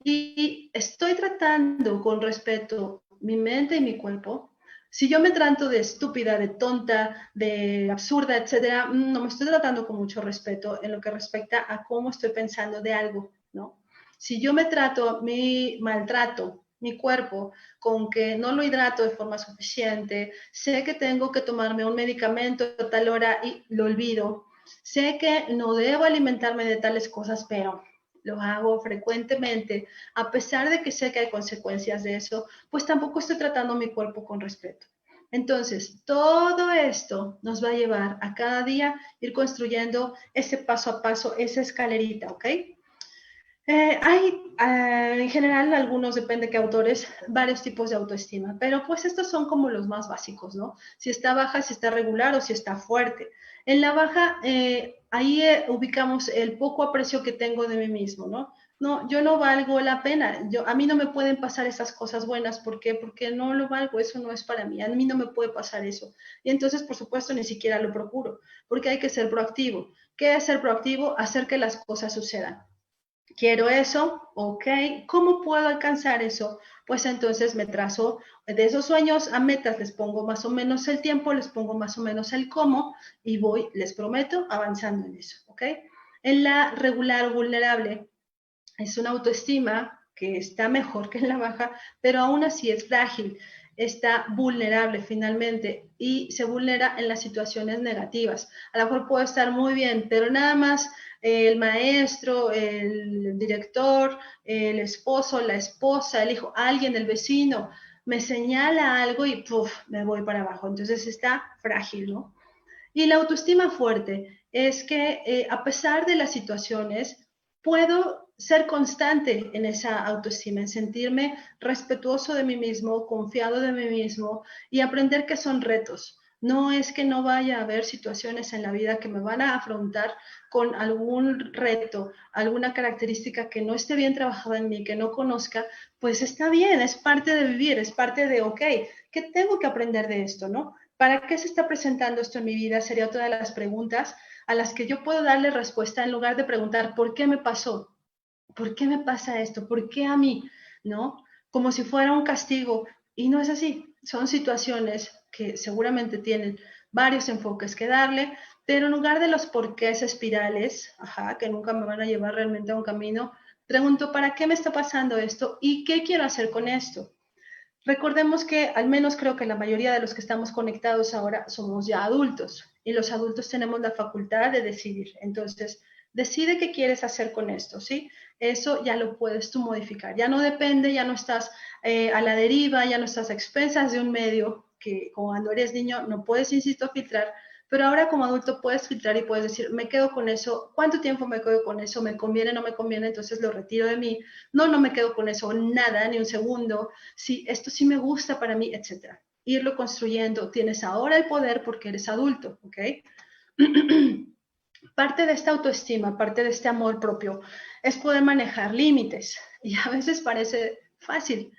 Y estoy tratando con respeto mi mente y mi cuerpo. Si yo me trato de estúpida, de tonta, de absurda, etcétera, no me estoy tratando con mucho respeto en lo que respecta a cómo estoy pensando de algo, ¿no? Si yo me trato, me maltrato mi cuerpo con que no lo hidrato de forma suficiente, sé que tengo que tomarme un medicamento a tal hora y lo olvido, sé que no debo alimentarme de tales cosas, pero lo hago frecuentemente, a pesar de que sé que hay consecuencias de eso, pues tampoco estoy tratando mi cuerpo con respeto. Entonces, todo esto nos va a llevar a cada día ir construyendo ese paso a paso, esa escalerita, ¿ok? En general, algunos, depende de qué autores, varios tipos de autoestima, pero pues estos son como los más básicos, ¿no? Si está baja, si está regular o si está fuerte. En la baja, ahí ubicamos el poco aprecio que tengo de mí mismo, ¿no? No, yo no valgo la pena, a mí no me pueden pasar esas cosas buenas, ¿por qué? Porque no lo valgo, eso no es para mí, a mí no me puede pasar eso. Y entonces, por supuesto, ni siquiera lo procuro, porque hay que ser proactivo. ¿Qué es ser proactivo? Hacer que las cosas sucedan. Quiero eso, ok, ¿cómo puedo alcanzar eso? Pues entonces me trazo de esos sueños a metas, les pongo más o menos el tiempo, les pongo más o menos el cómo y voy, les prometo, avanzando en eso, ok. En la regular vulnerable es una autoestima que está mejor que en la baja, pero aún así es frágil, está vulnerable finalmente y se vulnera en las situaciones negativas. A lo mejor puedo estar muy bien, pero nada más el maestro, el director, el esposo, la esposa, el hijo, alguien, el vecino, me señala algo y puff, me voy para abajo. Entonces está frágil, ¿no? Y la autoestima fuerte es que a pesar de las situaciones, puedo ser constante en esa autoestima, en sentirme respetuoso de mí mismo, confiado de mí mismo y aprender que son retos. No es que no vaya a haber situaciones en la vida que me van a afrontar con algún reto, alguna característica que no esté bien trabajada en mí, que no conozca, pues está bien, es parte de vivir, es parte de, ok, ¿qué tengo que aprender de esto, no? ¿Para qué se está presentando esto en mi vida? Sería otra de las preguntas a las que yo puedo darle respuesta en lugar de preguntar, ¿por qué me pasó? ¿Por qué me pasa esto? ¿Por qué a mí? ¿No? Como si fuera un castigo. Y no es así. Son situaciones que seguramente tienen varios enfoques que darle, pero en lugar de los porqués espirales, que nunca me van a llevar realmente a un camino, pregunto, ¿para qué me está pasando esto? ¿Y qué quiero hacer con esto? Recordemos que al menos creo que la mayoría de los que estamos conectados ahora somos ya adultos y los adultos tenemos la facultad de decidir. Entonces, decide qué quieres hacer con esto, ¿sí? Eso ya lo puedes tú modificar. Ya no depende, ya no estás a la deriva, ya no estás a expensas de un medio que cuando eres niño no puedes, insisto, filtrar, pero ahora como adulto puedes filtrar y puedes decir, me quedo con eso, ¿cuánto tiempo me quedo con eso? ¿Me conviene, no me conviene? Entonces lo retiro de mí. No, no me quedo con eso nada, ni un segundo. Sí, esto sí me gusta para mí, etcétera. Irlo construyendo. Tienes ahora el poder porque eres adulto, ¿ok? Parte de esta autoestima, parte de este amor propio, es poder manejar límites. Y a veces parece fácil.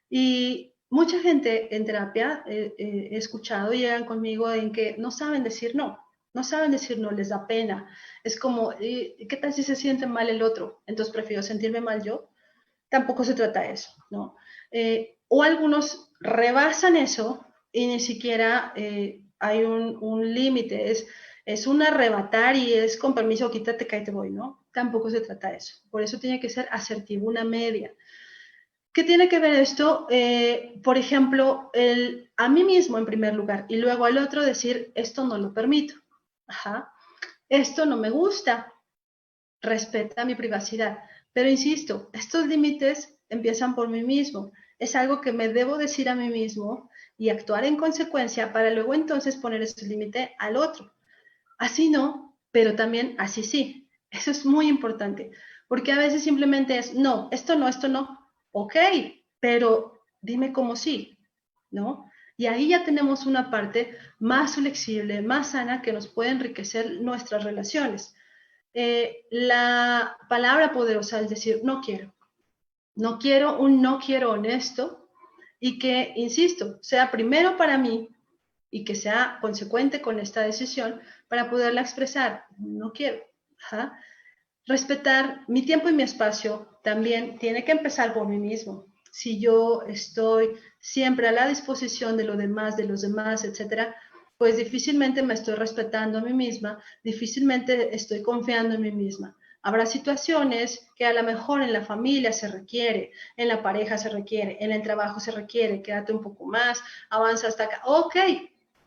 Y mucha gente en terapia he escuchado, llegan conmigo en que no saben decir no. No saben decir no, les da pena. Es como, ¿qué tal si se siente mal el otro? Entonces prefiero sentirme mal yo. Tampoco se trata de eso, ¿no? O algunos rebasan eso y ni siquiera hay un límite, es un arrebatar y es con permiso, quítate, cállate, voy, ¿no? Tampoco se trata de eso. Por eso tiene que ser asertivo, una media. ¿Qué tiene que ver esto? Por ejemplo, a mí mismo en primer lugar y luego al otro decir, esto no lo permito. Ajá. Esto no me gusta, respeta mi privacidad. Pero insisto, estos límites empiezan por mí mismo. Es algo que me debo decir a mí mismo y actuar en consecuencia para luego entonces poner ese límite al otro. Así no, pero también así sí. Eso es muy importante, porque a veces simplemente es, no, esto no. Ok, pero dime cómo sí, ¿no? Y ahí ya tenemos una parte más flexible, más sana, que nos puede enriquecer nuestras relaciones. La palabra poderosa es decir, no quiero. No quiero un no quiero honesto y que, insisto, sea primero para mí y que sea consecuente con esta decisión para poderla expresar. No quiero. Ajá. Respetar mi tiempo y mi espacio también tiene que empezar por mí mismo. Si yo estoy siempre a la disposición de lo demás, de los demás, etcétera, pues difícilmente me estoy respetando a mí misma, difícilmente estoy confiando en mí misma. Habrá situaciones que a lo mejor en la familia se requiere, en la pareja se requiere, en el trabajo se requiere, quédate un poco más, avanza hasta acá. Ok,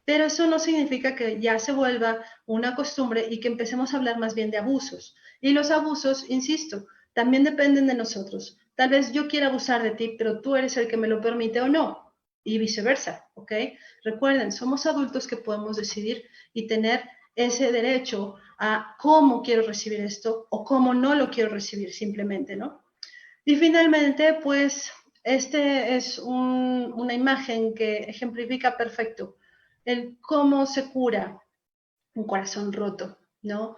pero eso no significa que ya se vuelva una costumbre y que empecemos a hablar más bien de abusos. Y los abusos, insisto, también dependen de nosotros. Tal vez yo quiera abusar de ti, pero tú eres el que me lo permite o no. Y viceversa, ¿ok? Recuerden, somos adultos que podemos decidir y tener ese derecho a cómo quiero recibir esto o cómo no lo quiero recibir simplemente, ¿no? Y finalmente, pues, este es una imagen que ejemplifica perfecto el cómo se cura un corazón roto, ¿no?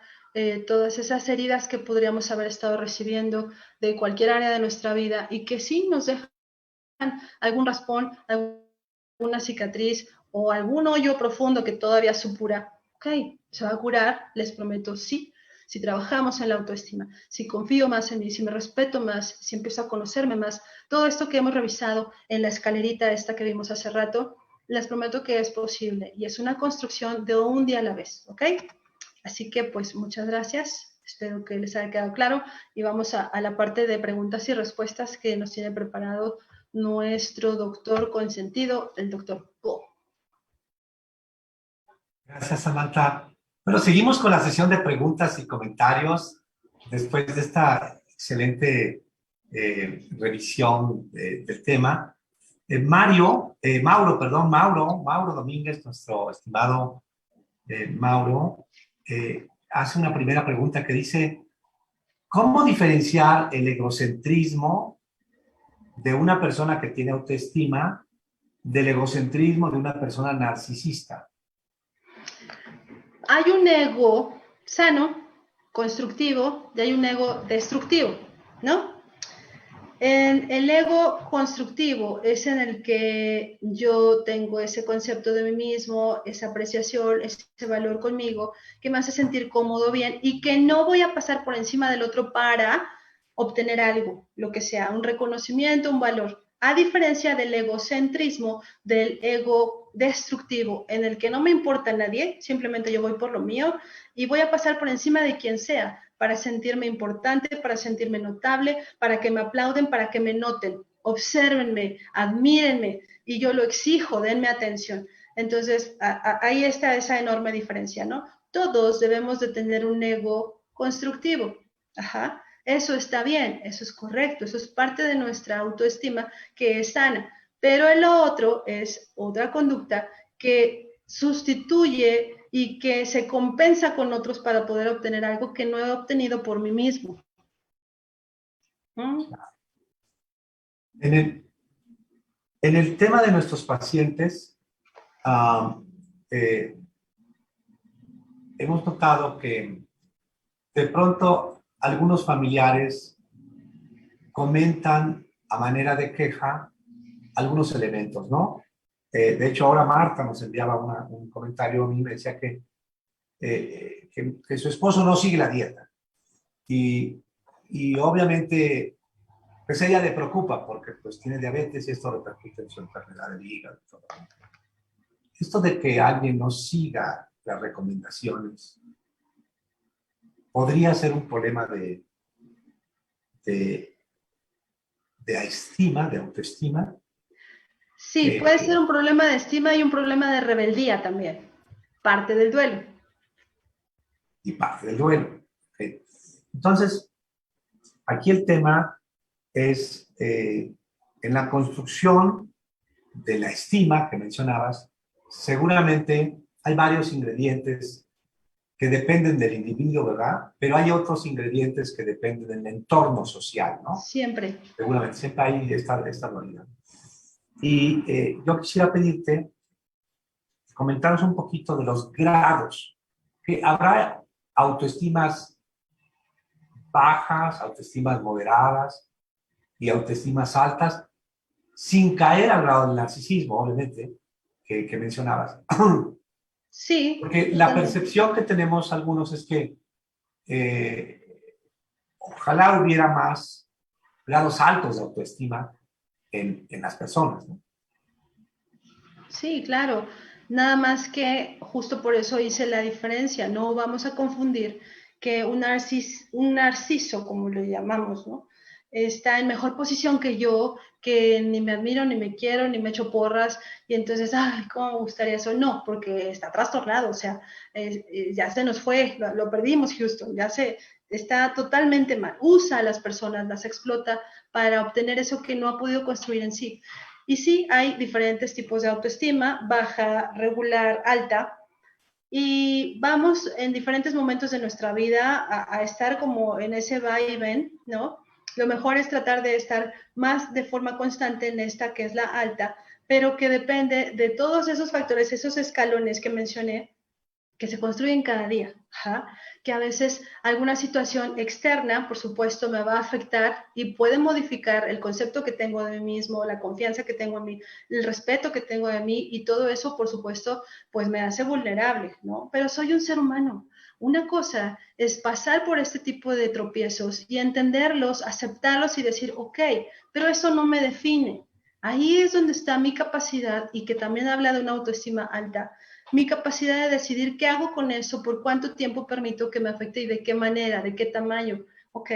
Todas esas heridas que podríamos haber estado recibiendo de cualquier área de nuestra vida y que sí nos dejan algún raspón, alguna cicatriz o algún hoyo profundo que todavía supura. Ok, se va a curar, les prometo, sí. Si trabajamos en la autoestima, si confío más en mí, si me respeto más, si empiezo a conocerme más, todo esto que hemos revisado en la escalerita esta que vimos hace rato, les prometo que es posible y es una construcción de un día a la vez, ¿ok? Así que pues muchas gracias, espero que les haya quedado claro y vamos a la parte de preguntas y respuestas que nos tiene preparado nuestro doctor consentido, el doctor Go. Gracias, Samantha. Bueno, seguimos con la sesión de preguntas y comentarios después de esta excelente revisión del tema. Mauro Domínguez, nuestro estimado Mauro, hace una primera pregunta que dice, ¿cómo diferenciar el egocentrismo de una persona que tiene autoestima del egocentrismo de una persona narcisista? Hay un ego sano, constructivo, y hay un ego destructivo, ¿no? El ego constructivo es en el que yo tengo ese concepto de mí mismo, esa apreciación, ese valor conmigo, que me hace sentir cómodo, bien, y que no voy a pasar por encima del otro para obtener algo, lo que sea, un reconocimiento, un valor. A diferencia del egocentrismo, del ego destructivo, en el que no me importa nadie, simplemente yo voy por lo mío y voy a pasar por encima de quien sea para sentirme importante, para sentirme notable, para que me aplauden, para que me noten, obsérvenme, admírenme, y yo lo exijo, denme atención. Entonces, ahí está esa enorme diferencia, ¿no? Todos debemos de tener un ego constructivo. Ajá. Eso está bien, eso es correcto, eso es parte de nuestra autoestima que es sana. Pero el otro es otra conducta que sustituye y que se compensa con otros para poder obtener algo que no he obtenido por mí mismo. En el tema de nuestros pacientes, hemos notado que de pronto algunos familiares comentan a manera de queja algunos elementos, ¿no? De hecho, ahora Marta nos enviaba un comentario a mí, me decía que su esposo no sigue la dieta. Y obviamente, pues ella le preocupa porque pues tiene diabetes y esto repercute en su enfermedad del hígado. Todo. Esto de que alguien no siga las recomendaciones podría ser un problema de estima, de autoestima. Sí, puede ser un problema de estima y un problema de rebeldía también. Parte del duelo. Y parte del duelo. ¿Okay? Entonces, aquí el tema es en la construcción de la estima que mencionabas, seguramente hay varios ingredientes que dependen del individuo, ¿verdad? Pero hay otros ingredientes que dependen del entorno social, ¿no? Siempre. Seguramente, siempre hay esta dualidad. Y yo quisiera pedirte comentaros un poquito de los grados, que habrá autoestimas bajas, autoestimas moderadas y autoestimas altas, sin caer al grado del narcisismo, obviamente, que mencionabas. Sí. Porque la percepción que tenemos algunos es que ojalá hubiera más grados altos de autoestima en las personas, ¿no? Sí, claro. Nada más que justo por eso hice la diferencia. No vamos a confundir que un narciso, como lo llamamos, ¿no? Está en mejor posición que yo, que ni me admiro, ni me quiero, ni me echo porras, y entonces, ay, ¿cómo me gustaría eso? No, porque está trastornado, o sea, ya se nos fue, lo perdimos, Houston, está totalmente mal, usa a las personas, las explota para obtener eso que no ha podido construir en sí. Y sí, hay diferentes tipos de autoestima, baja, regular, alta, y vamos en diferentes momentos de nuestra vida a estar como en ese va y ven, ¿no? Lo mejor es tratar de estar más de forma constante en esta que es la alta, pero que depende de todos esos factores, esos escalones que mencioné, que se construyen cada día, ajá, que a veces alguna situación externa, por supuesto, me va a afectar y puede modificar el concepto que tengo de mí mismo, la confianza que tengo en mí, el respeto que tengo de mí, y todo eso, por supuesto, pues me hace vulnerable, ¿no? Pero soy un ser humano. Una cosa es pasar por este tipo de tropiezos y entenderlos, aceptarlos y decir, ok, pero eso no me define. Ahí es donde está mi capacidad, y que también habla de una autoestima alta, mi capacidad de decidir qué hago con eso, por cuánto tiempo permito que me afecte y de qué manera, de qué tamaño, ¿ok?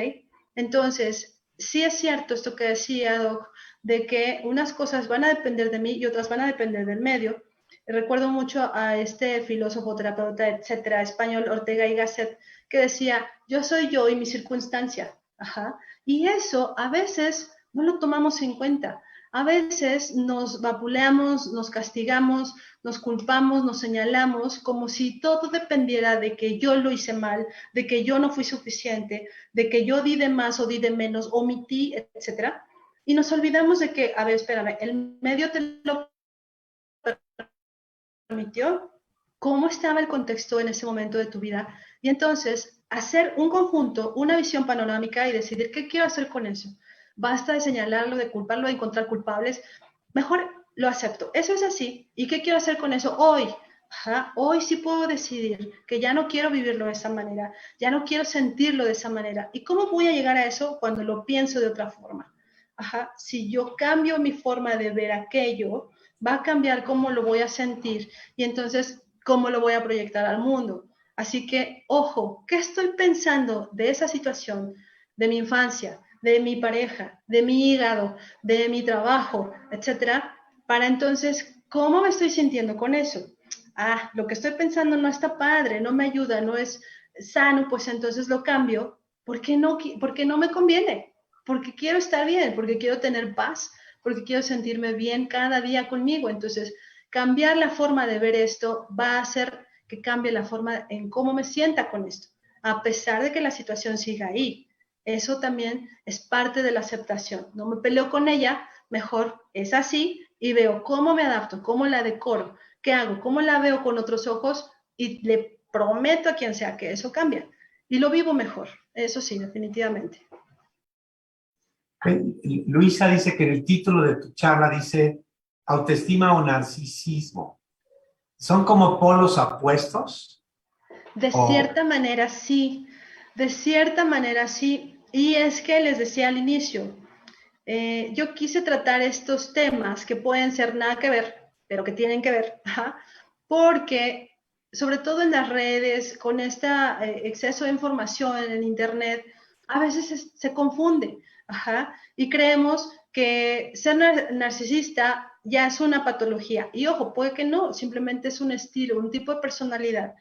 Entonces, sí es cierto esto que decía Doc, de que unas cosas van a depender de mí y otras van a depender del medio. Recuerdo mucho a este filósofo, terapeuta, etcétera, español, Ortega y Gasset, que decía, yo soy yo y mi circunstancia. Ajá. Y eso a veces no lo tomamos en cuenta. A veces nos vapuleamos, nos castigamos, nos culpamos, nos señalamos como si todo dependiera de que yo lo hice mal, de que yo no fui suficiente, de que yo di de más o di de menos, omití, etcétera. Y nos olvidamos de que, a ver, espérame, el medio te lo permitió, cómo estaba el contexto en ese momento de tu vida, y entonces hacer un conjunto, una visión panorámica y decidir qué quiero hacer con eso. Basta de señalarlo, de culparlo, de encontrar culpables. Mejor lo acepto. Eso es así. ¿Y qué quiero hacer con eso hoy? Ajá, hoy sí puedo decidir que ya no quiero vivirlo de esa manera, ya no quiero sentirlo de esa manera. ¿Y cómo voy a llegar a eso cuando lo pienso de otra forma? Ajá, si yo cambio mi forma de ver aquello, va a cambiar cómo lo voy a sentir, y entonces cómo lo voy a proyectar al mundo. Así que, ojo, ¿qué estoy pensando de esa situación, de mi infancia, de mi pareja, de mi hígado, de mi trabajo, etcétera? Para entonces, ¿cómo me estoy sintiendo con eso? Ah, lo que estoy pensando no está padre, no me ayuda, no es sano, pues entonces lo cambio. Porque no me conviene, porque quiero estar bien, porque quiero tener paz, porque quiero sentirme bien cada día conmigo. Entonces, cambiar la forma de ver esto va a hacer que cambie la forma en cómo me sienta con esto, a pesar de que la situación siga ahí. Eso también es parte de la aceptación. No me peleo con ella, mejor es así, y veo cómo me adapto, cómo la decoro, qué hago, cómo la veo con otros ojos, y le prometo a quien sea que eso cambia. Y lo vivo mejor, eso sí, definitivamente. Luisa dice que en el título de tu charla dice autoestima o narcisismo. ¿Son como polos opuestos? De O, cierta manera sí, de cierta manera sí. Y es que les decía al inicio, yo quise tratar estos temas que pueden ser nada que ver, pero que tienen que ver, ajá, porque sobre todo en las redes, con este exceso de información en Internet, a veces se confunde, ajá, y creemos que ser narcisista ya es una patología. Y ojo, puede que no, simplemente es un estilo, un tipo de personalidad,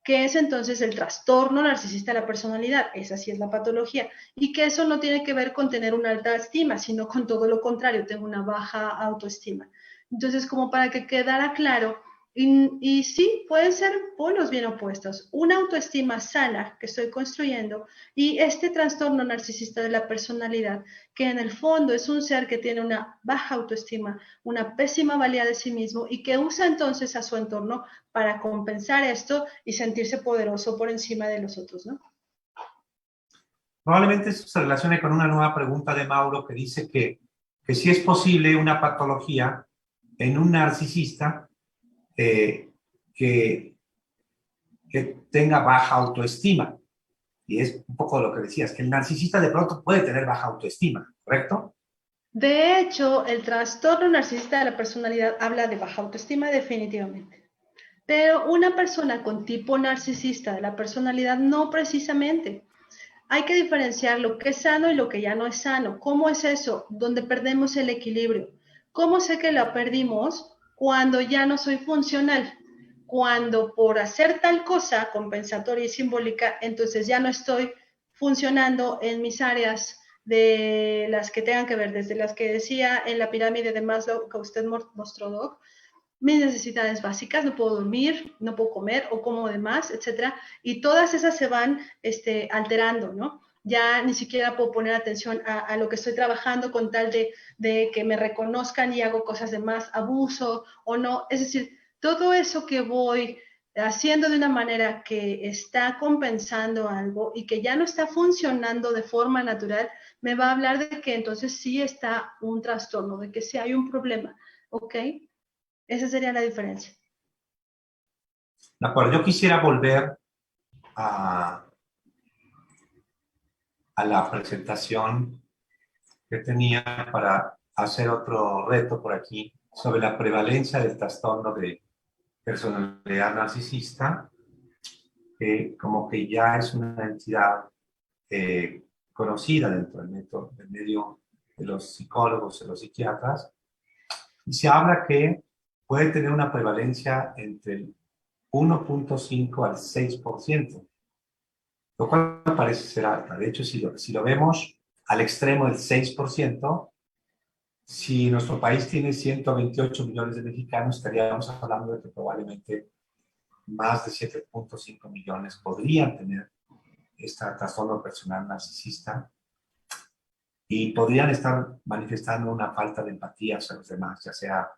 que es entonces el trastorno narcisista de la personalidad. Esa sí es la patología. Y que eso no tiene que ver con tener una alta estima, sino con todo lo contrario, tengo una baja autoestima. Entonces, como para que quedara claro, y sí, pueden ser polos bien opuestos. Una autoestima sana que estoy construyendo, y este trastorno narcisista de la personalidad, que en el fondo es un ser que tiene una baja autoestima, una pésima valía de sí mismo, y que usa entonces a su entorno para compensar esto y sentirse poderoso por encima de los otros, ¿no? probablemente eso se relacione con una nueva pregunta de Mauro que dice que si es posible una patología en un narcisista que, que tenga baja autoestima. Y es un poco lo que decías, que el narcisista de pronto puede tener baja autoestima, ¿correcto? De hecho, el trastorno narcisista de la personalidad habla de baja autoestima definitivamente. Pero una persona con tipo narcisista de la personalidad, no precisamente. Hay que diferenciar lo que es sano y lo que ya no es sano. ¿Cómo es eso? Donde perdemos el equilibrio. ¿Cómo sé que lo perdimos? Cuando ya no soy funcional. Cuando por hacer tal cosa compensatoria y simbólica, entonces ya no estoy funcionando en mis áreas de las que tengan que ver, desde las que decía en la pirámide de Maslow que usted mostró, Doc, mis necesidades básicas, no puedo dormir, no puedo comer o como de más, etcétera, y todas esas se van alterando, ¿no? Ya ni siquiera puedo poner atención a lo que estoy trabajando con tal de que me reconozcan y hago cosas de más abuso o no. Es decir, todo eso que voy haciendo de una manera que está compensando algo y que ya no está funcionando de forma natural, me va a hablar de que entonces sí está un trastorno, de que sí hay un problema, ¿ok? Esa sería la diferencia. De acuerdo, yo quisiera volver a, a la presentación que tenía para hacer otro reto por aquí sobre la prevalencia del trastorno de personalidad narcisista, que como que ya es una entidad conocida dentro del medio de los psicólogos, de los psiquiatras, y se habla que puede tener una prevalencia entre el 1.5 al 6%, lo cual me parece ser alta. De hecho, si lo vemos al extremo del 6%, si nuestro país tiene 128 millones de mexicanos, estaríamos hablando de que probablemente más de 7.5 millones podrían tener este trastorno personal narcisista y podrían estar manifestando una falta de empatía hacia los demás, ya sea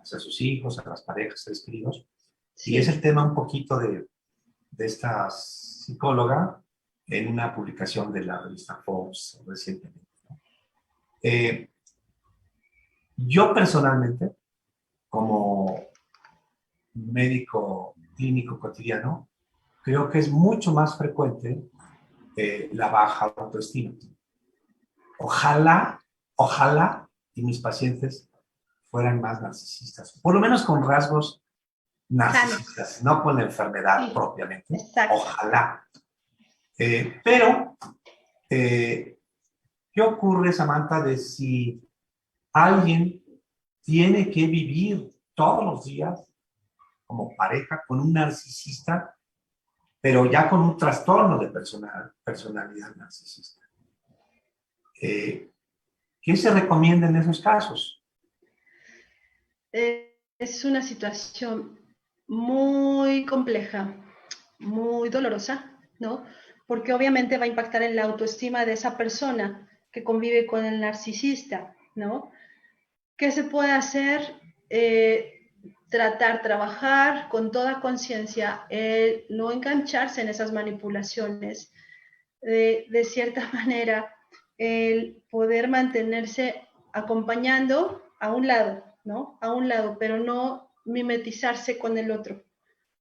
hacia sus hijos, a las parejas, seres queridos. Y es Sí. el tema un poquito de esta psicóloga en una publicación de la revista Forbes recientemente. Eh, yo personalmente, como médico clínico cotidiano, creo que es mucho más frecuente la baja autoestima. Ojalá, ojalá y mis pacientes fueran más narcisistas, por lo menos con rasgos Sanos. narcisistas, no con la enfermedad Sí, propiamente. exacto. Ojalá. Pero, ¿qué ocurre, Samantha, de si alguien tiene que vivir todos los días como pareja con un narcisista, pero ya con un trastorno de personalidad narcisista? ¿Qué se recomienda en esos casos? Es una situación muy compleja, muy dolorosa, ¿no? Porque obviamente va a impactar en la autoestima de esa persona que convive con el narcisista, ¿no? ¿Qué se puede hacer? Trabajar con toda conciencia, no engancharse en esas manipulaciones, de cierta manera, el poder mantenerse acompañando a un lado, ¿no? A un lado, pero no mimetizarse con el otro,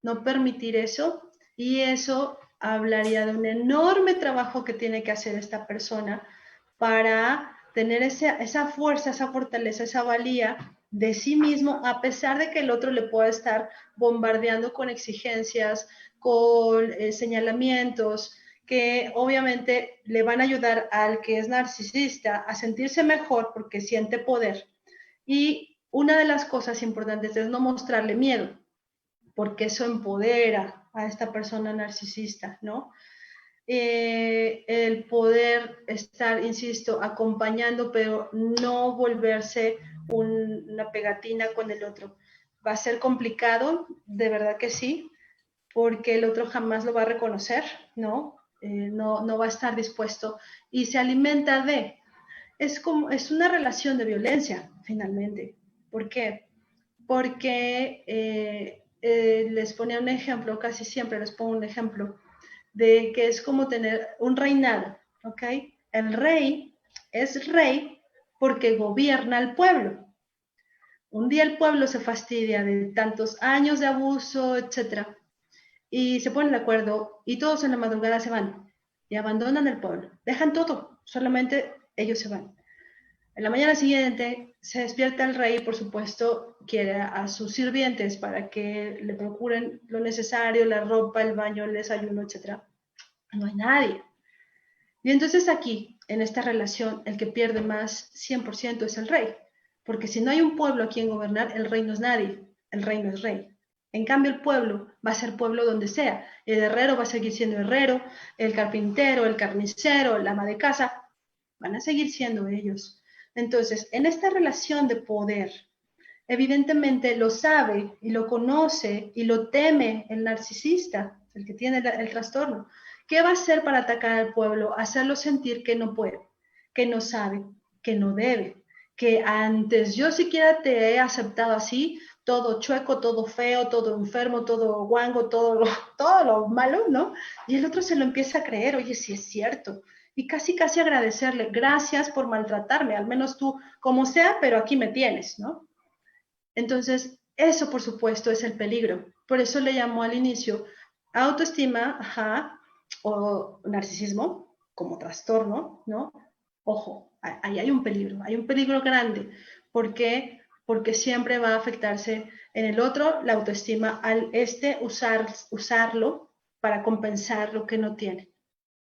no permitir eso, y eso hablaría de un enorme trabajo que tiene que hacer esta persona para tener esa fuerza, esa fortaleza, esa valía de sí mismo, a pesar de que el otro le pueda estar bombardeando con exigencias, con señalamientos, que obviamente le van a ayudar al que es narcisista a sentirse mejor porque siente poder. Y una de las cosas importantes es no mostrarle miedo, porque eso empodera a esta persona narcisista, ¿no? El poder estar, insisto, acompañando, pero no volverse una pegatina con el otro. Va a ser complicado, de verdad que sí, porque el otro jamás lo va a reconocer, ¿no? No va a estar dispuesto y se alimenta de. Es una relación de violencia, finalmente. ¿Por qué? Porque les ponía un ejemplo, casi siempre les pongo un ejemplo, de que es como tener un reinado, ¿ok? El rey es rey porque gobierna al pueblo. Un día el pueblo se fastidia de tantos años de abuso, etcétera, y se ponen de acuerdo y todos en la madrugada se van y abandonan el pueblo, dejan todo, solamente ellos se van. En la mañana siguiente se despierta el rey y por supuesto quiere a sus sirvientes para que le procuren lo necesario, la ropa, el baño, el desayuno, etc. No hay nadie. Y entonces aquí, en esta relación, el que pierde más 100% es el rey. Porque si no hay un pueblo a quien gobernar, el rey no es nadie, el rey no es rey. En cambio, el pueblo va a ser pueblo donde sea. El herrero va a seguir siendo herrero, el carpintero, el carnicero, la ama de casa, van a seguir siendo ellos. Entonces, en esta relación de poder, evidentemente lo sabe y lo conoce y lo teme el narcisista, el que tiene el trastorno. ¿Qué va a hacer para atacar al pueblo? Hacerlo sentir que no puede, que no sabe, que no debe, que antes yo siquiera te he aceptado así, todo chueco, todo feo, todo enfermo, todo guango, todo lo malo, ¿no? Y el otro se lo empieza a creer, oye, sí es cierto. Y casi, casi agradecerle, gracias por maltratarme, al menos tú, como sea, pero aquí me tienes, ¿no? Entonces, eso por supuesto es el peligro. Por eso le llamó al inicio autoestima, ajá, o narcisismo como trastorno, ¿no? Ojo, ahí hay un peligro grande. ¿Por qué? Porque siempre va a afectarse en el otro la autoestima al usarlo para compensar lo que no tiene.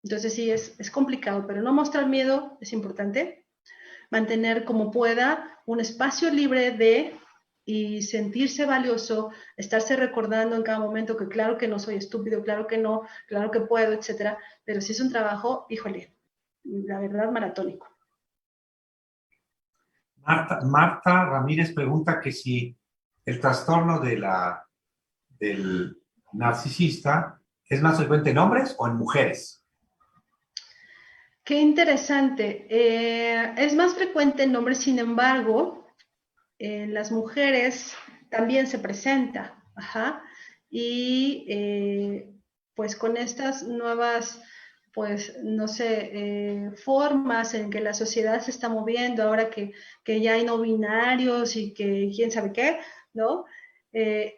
Entonces sí, es complicado, pero no mostrar miedo es importante. Mantener como pueda un espacio libre de y sentirse valioso, estarse recordando en cada momento que claro que no soy estúpido, claro que no, claro que puedo, etcétera, pero si es un trabajo, híjole, la verdad maratónico. Marta Ramírez pregunta que si el trastorno del narcisista es más frecuente en hombres o en mujeres. Qué interesante. Es más frecuente en hombres, sin embargo, en las mujeres también se presenta. Ajá. Y pues con estas nuevas, pues no sé, formas en que la sociedad se está moviendo, ahora que ya hay no binarios y que quién sabe qué, ¿no?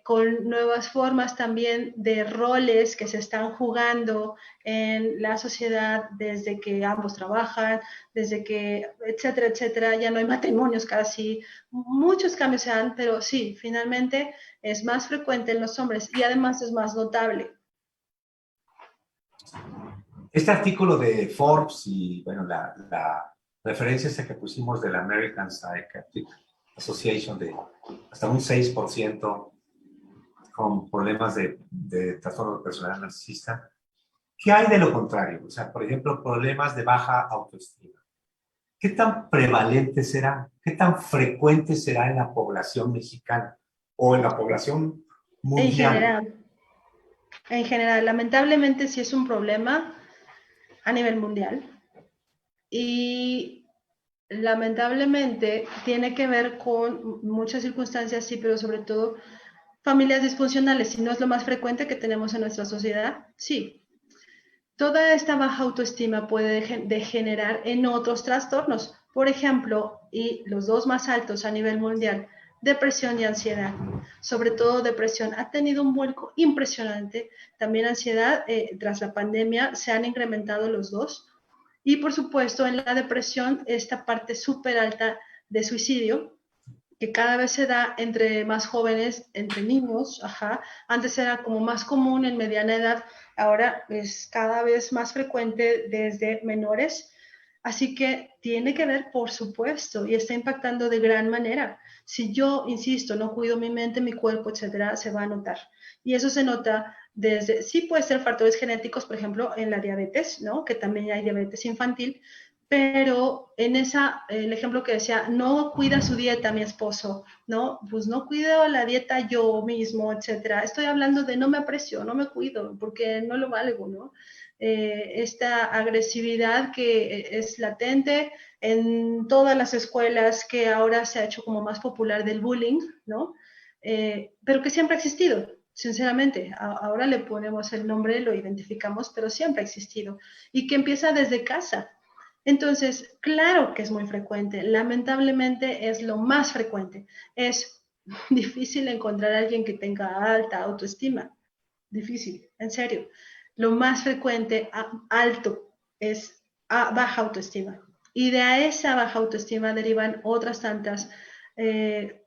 Con nuevas formas también de roles que se están jugando en la sociedad desde que ambos trabajan, desde que, etcétera, etcétera, ya no hay matrimonios casi, muchos cambios se dan, pero sí, finalmente es más frecuente en los hombres y además es más notable. Este artículo de Forbes y bueno, la referencia esa que pusimos de la American Psychiatric Association de hasta un 6% con problemas de trastorno de personalidad narcisista. ¿Qué hay de lo contrario? O sea, por ejemplo, problemas de baja autoestima. ¿Qué tan prevalente será? ¿Qué tan frecuente será en la población mexicana o en la población En mundial? general, en general, lamentablemente sí es un problema a nivel mundial y lamentablemente tiene que ver con muchas circunstancias, sí, pero sobre todo familias disfuncionales, si no es lo más frecuente que tenemos en nuestra sociedad, sí. Toda esta baja autoestima puede degenerar en otros trastornos, por ejemplo, y los dos más altos a nivel mundial, depresión y ansiedad. Sobre todo depresión ha tenido un vuelco impresionante, también ansiedad, tras la pandemia se han incrementado los dos. Y por supuesto en la depresión, esta parte súper alta de suicidio, que cada vez se da entre más jóvenes, entre niños, ajá. Antes era como más común en mediana edad, ahora es cada vez más frecuente desde menores. Así que tiene que ver, por supuesto, y está impactando de gran manera. Si yo, insisto, no cuido mi mente, mi cuerpo, etcétera, se va a notar. Y eso se nota desde, sí puede ser factores genéticos, por ejemplo, en la diabetes, ¿no? Que también hay diabetes infantil, pero en el ejemplo que decía, no cuida su dieta mi esposo, ¿no? Pues no cuido la dieta yo mismo, etcétera. Estoy hablando de no me aprecio, no me cuido, porque no lo valgo, ¿no? Esta agresividad que es latente en todas las escuelas, que ahora se ha hecho como más popular del bullying, ¿no? Pero que siempre ha existido, sinceramente. Ahora le ponemos el nombre, lo identificamos, pero siempre ha existido. Y que empieza desde casa. Entonces, claro que es muy frecuente, lamentablemente es lo más frecuente. Es difícil encontrar a alguien que tenga alta autoestima, difícil, en serio. Lo más frecuente, alto, es baja autoestima. Y de esa baja autoestima derivan otras tantas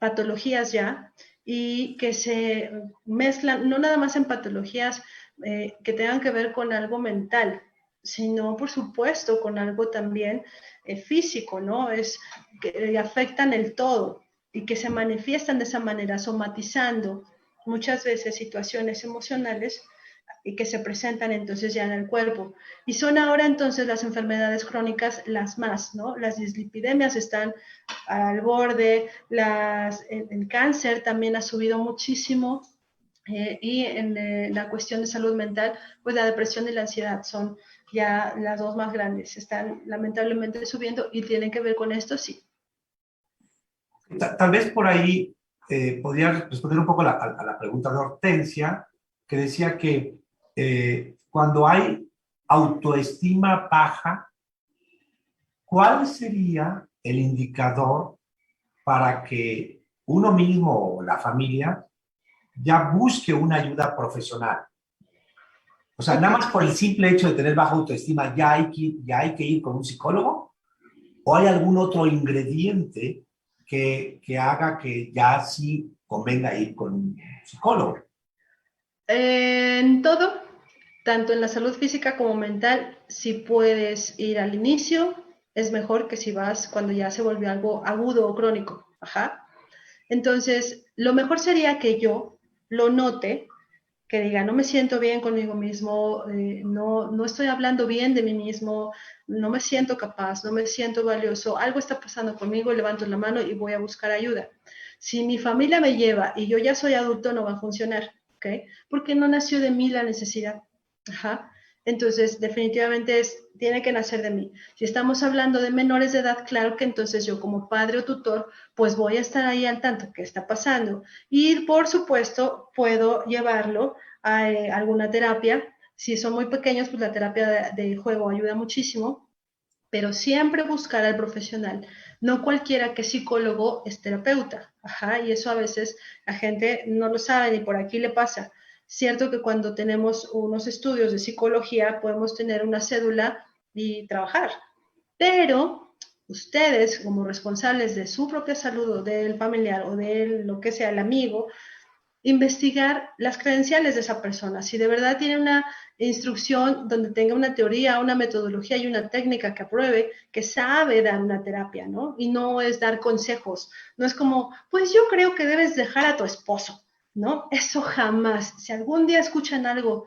patologías ya, y que se mezclan no nada más en patologías que tengan que ver con algo mental, sino por supuesto con algo también físico, ¿no? Es que afectan el todo y que se manifiestan de esa manera, somatizando muchas veces situaciones emocionales y que se presentan entonces ya en el cuerpo. Y son ahora entonces las enfermedades crónicas las más, ¿no? Las dislipidemias están al borde, el cáncer también ha subido muchísimo, y en la cuestión de salud mental, pues la depresión y la ansiedad son ya las dos más grandes, están lamentablemente subiendo y tienen que ver con esto, sí. Tal vez por ahí podría responder un poco a la pregunta de Hortensia, que decía que cuando hay autoestima baja, ¿cuál sería el indicador para que uno mismo o la familia ya busque una ayuda profesional? O sea, nada más por el simple hecho de tener baja autoestima, ya hay que ir con un psicólogo, ¿o hay algún otro ingrediente que haga que ya sí convenga ir con un psicólogo? En todo, tanto en la salud física como mental, si puedes ir al inicio, es mejor que si vas cuando ya se volvió algo agudo o crónico. Ajá. Entonces, lo mejor sería que yo lo note, que diga, no me siento bien conmigo mismo, no estoy hablando bien de mí mismo, no me siento capaz, no me siento valioso, algo está pasando conmigo, levanto la mano y voy a buscar ayuda. Si mi familia me lleva y yo ya soy adulto, no va a funcionar, ¿ok? Porque no nació de mí la necesidad. Ajá. Entonces, definitivamente tiene que nacer de mí. Si estamos hablando de menores de edad, claro que entonces yo como padre o tutor, pues voy a estar ahí al tanto que está pasando. Y por supuesto, puedo llevarlo a alguna terapia. Si son muy pequeños, pues la terapia de juego ayuda muchísimo, pero siempre buscar al profesional. No cualquiera que es psicólogo es terapeuta. Ajá, y eso a veces la gente no lo sabe ni por aquí le pasa. Cierto que cuando tenemos unos estudios de psicología podemos tener una cédula y trabajar, pero ustedes como responsables de su propia salud o del familiar o de lo que sea el amigo, investigar las credenciales de esa persona, si de verdad tiene una instrucción donde tenga una teoría, una metodología y una técnica que apruebe, que sabe dar una terapia, ¿no? Y no es dar consejos, no es como, pues yo creo que debes dejar a tu esposo, ¿no? Eso jamás. Si algún día escuchan algo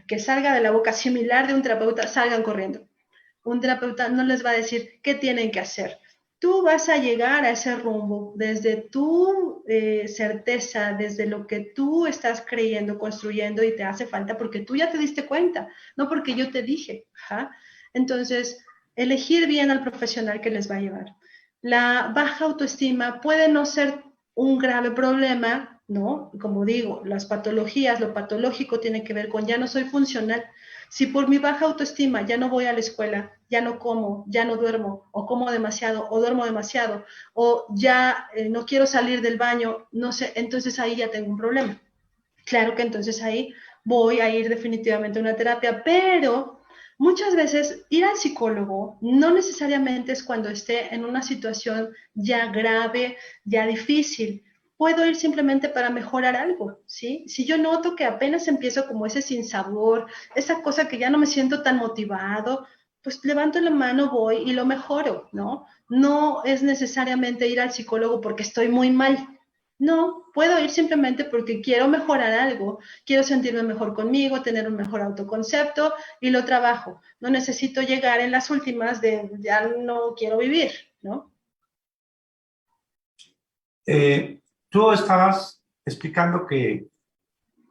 que salga de la boca similar de un terapeuta, salgan corriendo. Un terapeuta no les va a decir qué tienen que hacer. Tú vas a llegar a ese rumbo desde tu certeza, desde lo que tú estás creyendo, construyendo y te hace falta porque tú ya te diste cuenta, no porque yo te dije. Ajá. Entonces, elegir bien al profesional que les va a llevar. La baja autoestima puede no ser un grave problema, ¿no? Como digo, las patologías, lo patológico tiene que ver con ya no soy funcional. Si por mi baja autoestima ya no voy a la escuela, ya no como, ya no duermo, o como demasiado, o duermo demasiado, o ya no quiero salir del baño, no sé, entonces ahí ya tengo un problema. Claro que entonces ahí voy a ir definitivamente a una terapia, pero muchas veces ir al psicólogo no necesariamente es cuando esté en una situación ya grave, ya difícil. Puedo ir simplemente para mejorar algo, ¿sí? Si yo noto que apenas empiezo como ese sinsabor, esa cosa que ya no me siento tan motivado, pues levanto la mano, voy y lo mejoro, ¿no? No es necesariamente ir al psicólogo porque estoy muy mal. No, puedo ir simplemente porque quiero mejorar algo, quiero sentirme mejor conmigo, tener un mejor autoconcepto y lo trabajo. No necesito llegar en las últimas de ya no quiero vivir, ¿no? Tú estabas explicando que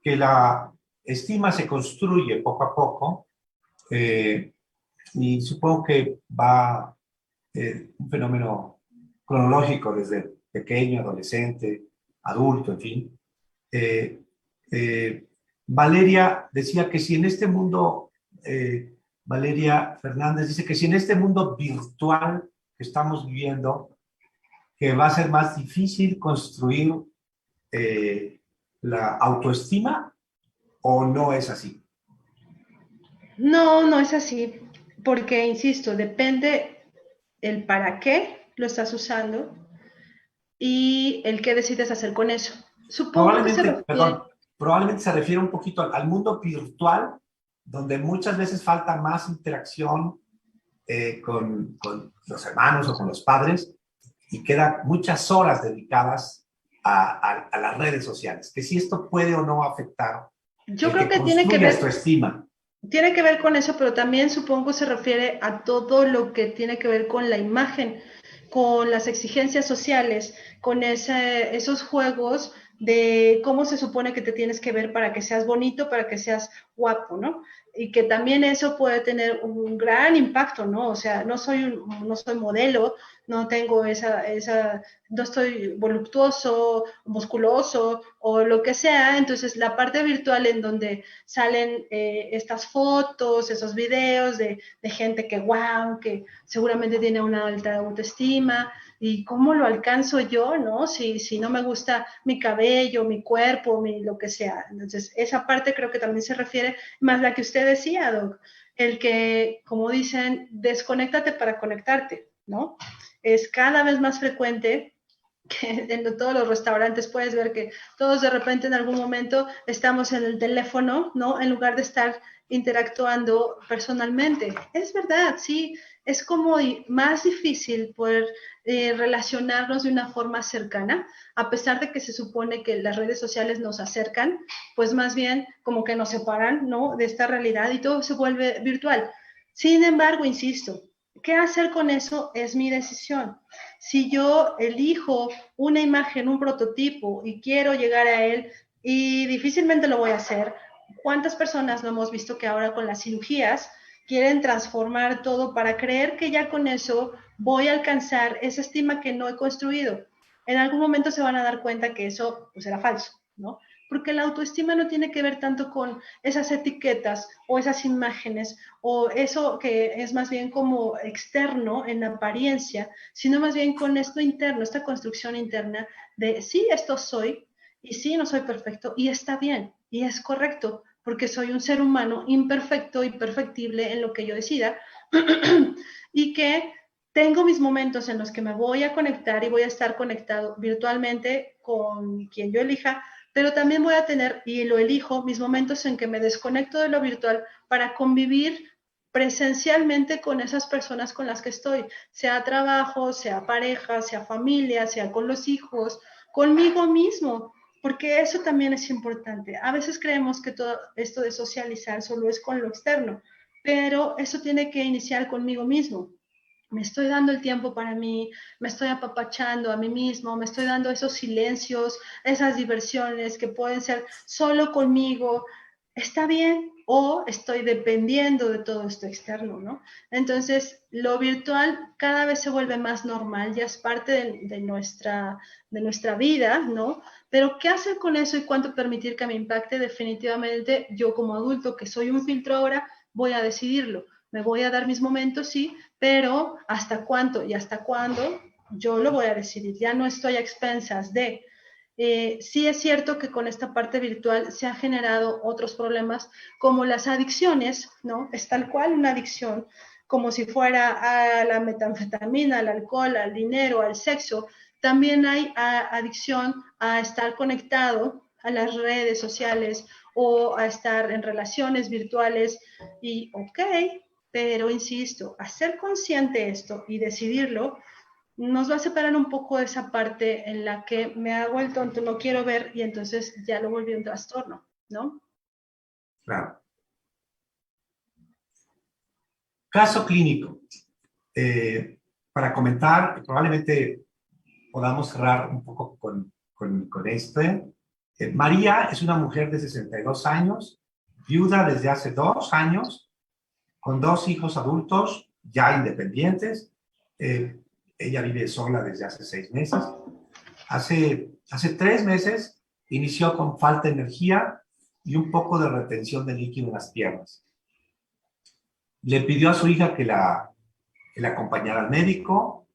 la estima se construye poco a poco, y supongo que va un fenómeno cronológico desde pequeño, adolescente, adulto, en fin. Eh, eh, Valeria decía que si en este mundo, Valeria Fernández dice que si en este mundo virtual que estamos viviendo, que va a ser más difícil construir la autoestima, o no es así. No, no es así, porque, insisto, depende el para qué lo estás usando y el qué decides hacer con eso. Supongo que se Probablemente, refiere. perdón, probablemente se refiere un poquito al mundo virtual, donde muchas veces falta más interacción con los hermanos o con los padres y quedan muchas horas dedicadas a las redes sociales. Que si esto puede o no afectar Yo el creo que que construyas tu estima. tiene que ver con eso, pero también supongo se refiere a todo lo que tiene que ver con la imagen, con las exigencias sociales, con esos juegos de cómo se supone que te tienes que ver para que seas bonito, para que seas guapo, ¿no? Y que también eso puede tener un gran impacto, ¿no? O sea, no soy modelo, no tengo no estoy voluptuoso, musculoso o lo que sea, entonces la parte virtual en donde salen estas fotos, esos videos de gente que wow, que seguramente tiene una alta autoestima, y cómo lo alcanzo yo, ¿no? Si no me gusta mi cabello, mi cuerpo, lo que sea. Entonces, esa parte creo que también se refiere más a la que usted decía, Doc, el que, como dicen, desconéctate para conectarte, ¿no? Es cada vez más frecuente que en todos los restaurantes puedes ver que todos de repente en algún momento estamos en el teléfono, ¿no? En lugar de estar interactuando personalmente. Es verdad, sí, es como más difícil poder relacionarnos de una forma cercana, a pesar de que se supone que las redes sociales nos acercan, pues más bien como que nos separan, ¿no? De esta realidad y todo se vuelve virtual. Sin embargo, insisto, ¿qué hacer con eso? Es mi decisión. Si yo elijo una imagen, un prototipo y quiero llegar a él, y difícilmente lo voy a hacer, ¿cuántas personas no hemos visto que ahora con las cirugías quieren transformar todo para creer que ya con eso voy a alcanzar esa estima que no he construido? En algún momento se van a dar cuenta que eso pues era falso, ¿no? Porque la autoestima no tiene que ver tanto con esas etiquetas o esas imágenes o eso que es más bien como externo en apariencia, sino más bien con esto interno, esta construcción interna de sí, esto soy y sí, no soy perfecto y está bien y es correcto porque soy un ser humano imperfecto y perfectible en lo que yo decida y que tengo mis momentos en los que me voy a conectar y voy a estar conectado virtualmente con quien yo elija, pero también voy a tener, y lo elijo, mis momentos en que me desconecto de lo virtual para convivir presencialmente con esas personas con las que estoy, sea trabajo, sea pareja, sea familia, sea con los hijos, conmigo mismo, porque eso también es importante. A veces creemos que todo esto de socializar solo es con lo externo, pero eso tiene que iniciar conmigo mismo. Me estoy dando el tiempo para mí, me estoy apapachando a mí mismo, me estoy dando esos silencios, esas diversiones que pueden ser solo conmigo, está bien, o estoy dependiendo de todo esto externo, ¿no? Entonces, lo virtual cada vez se vuelve más normal, ya es parte de nuestra vida, ¿no? Pero ¿qué hacer con eso y cuánto permitir que me impacte? Definitivamente, yo como adulto, que soy un filtro ahora, voy a decidirlo. Me voy a dar mis momentos, sí, pero hasta cuánto y hasta cuándo yo lo voy a decidir. Ya no estoy a expensas de. Sí es cierto que con esta parte virtual se han generado otros problemas como las adicciones, ¿no? Es tal cual una adicción, como si fuera a la metanfetamina, al alcohol, al dinero, al sexo. También hay adicción a estar conectado a las redes sociales o a estar en relaciones virtuales y ok, pero insisto, hacer consciente esto y decidirlo nos va a separar un poco de esa parte en la que me hago el tonto, no quiero ver y entonces ya lo volví un trastorno, ¿no? Claro. Caso clínico. Para comentar, probablemente podamos cerrar un poco con este. María es una mujer de 62 años, viuda desde hace 2 años, con 2 hijos adultos, ya independientes. Ella vive sola desde hace 6 meses. Hace 3 meses inició con falta de energía y un poco de retención de líquido en las piernas. Le pidió a su hija que la acompañara al médico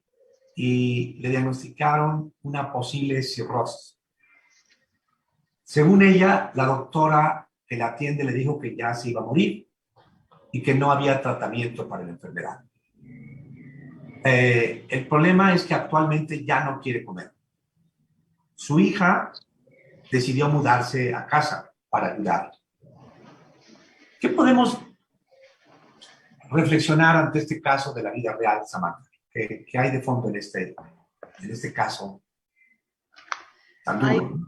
y le diagnosticaron una posible cirrosis. Según ella, la doctora que la atiende le dijo que ya se iba a morir y que no había tratamiento para la enfermedad. El problema es que actualmente ya no quiere comer. Su hija decidió mudarse a casa para ayudar. ¿Qué podemos reflexionar ante este caso de la vida real, Samantha? ¿Qué hay de fondo en este caso tan duro?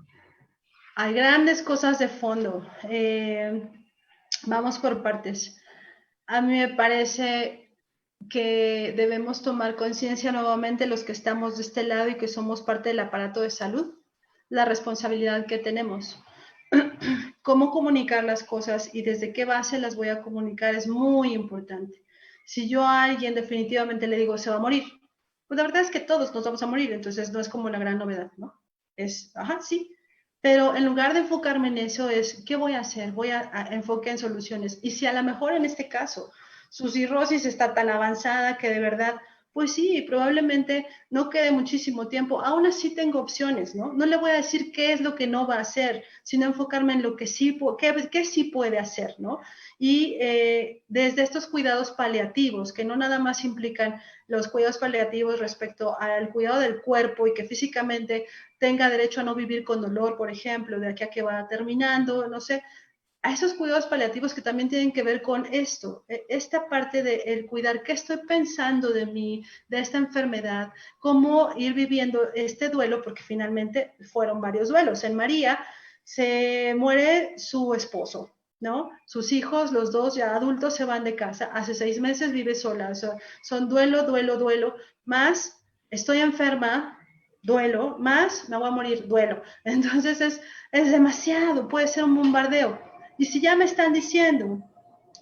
Hay grandes cosas de fondo. Vamos por partes. A mí me parece que debemos tomar conciencia nuevamente los que estamos de este lado y que somos parte del aparato de salud, la responsabilidad que tenemos. Cómo comunicar las cosas y desde qué base las voy a comunicar es muy importante. Si yo a alguien definitivamente le digo se va a morir, pues la verdad es que todos nos vamos a morir, entonces no es como una gran novedad, ¿no? Es, ajá, sí. Pero en lugar de enfocarme en eso es, ¿qué voy a hacer? Voy a enfoque en soluciones. Y si a lo mejor en este caso su cirrosis está tan avanzada que de verdad, pues sí, probablemente no quede muchísimo tiempo. Aún así tengo opciones, ¿no? No le voy a decir qué es lo que no va a hacer, sino enfocarme en lo que sí, qué sí puede hacer, ¿no? Y desde estos cuidados paliativos, que no nada más implican los cuidados paliativos respecto al cuidado del cuerpo y que físicamente tenga derecho a no vivir con dolor, por ejemplo, de aquí a que va terminando, no sé, a esos cuidados paliativos que también tienen que ver con esto, esta parte de el cuidar, qué estoy pensando de mí, de esta enfermedad, cómo ir viviendo este duelo, porque finalmente fueron varios duelos. En María se muere su esposo, ¿no? Sus hijos, los dos ya adultos, se van de casa. Hace 6 meses vive sola. O sea, son duelo, duelo, duelo, más estoy enferma, duelo, más me voy a morir, duelo. Entonces es demasiado, puede ser un bombardeo. Y si ya me están diciendo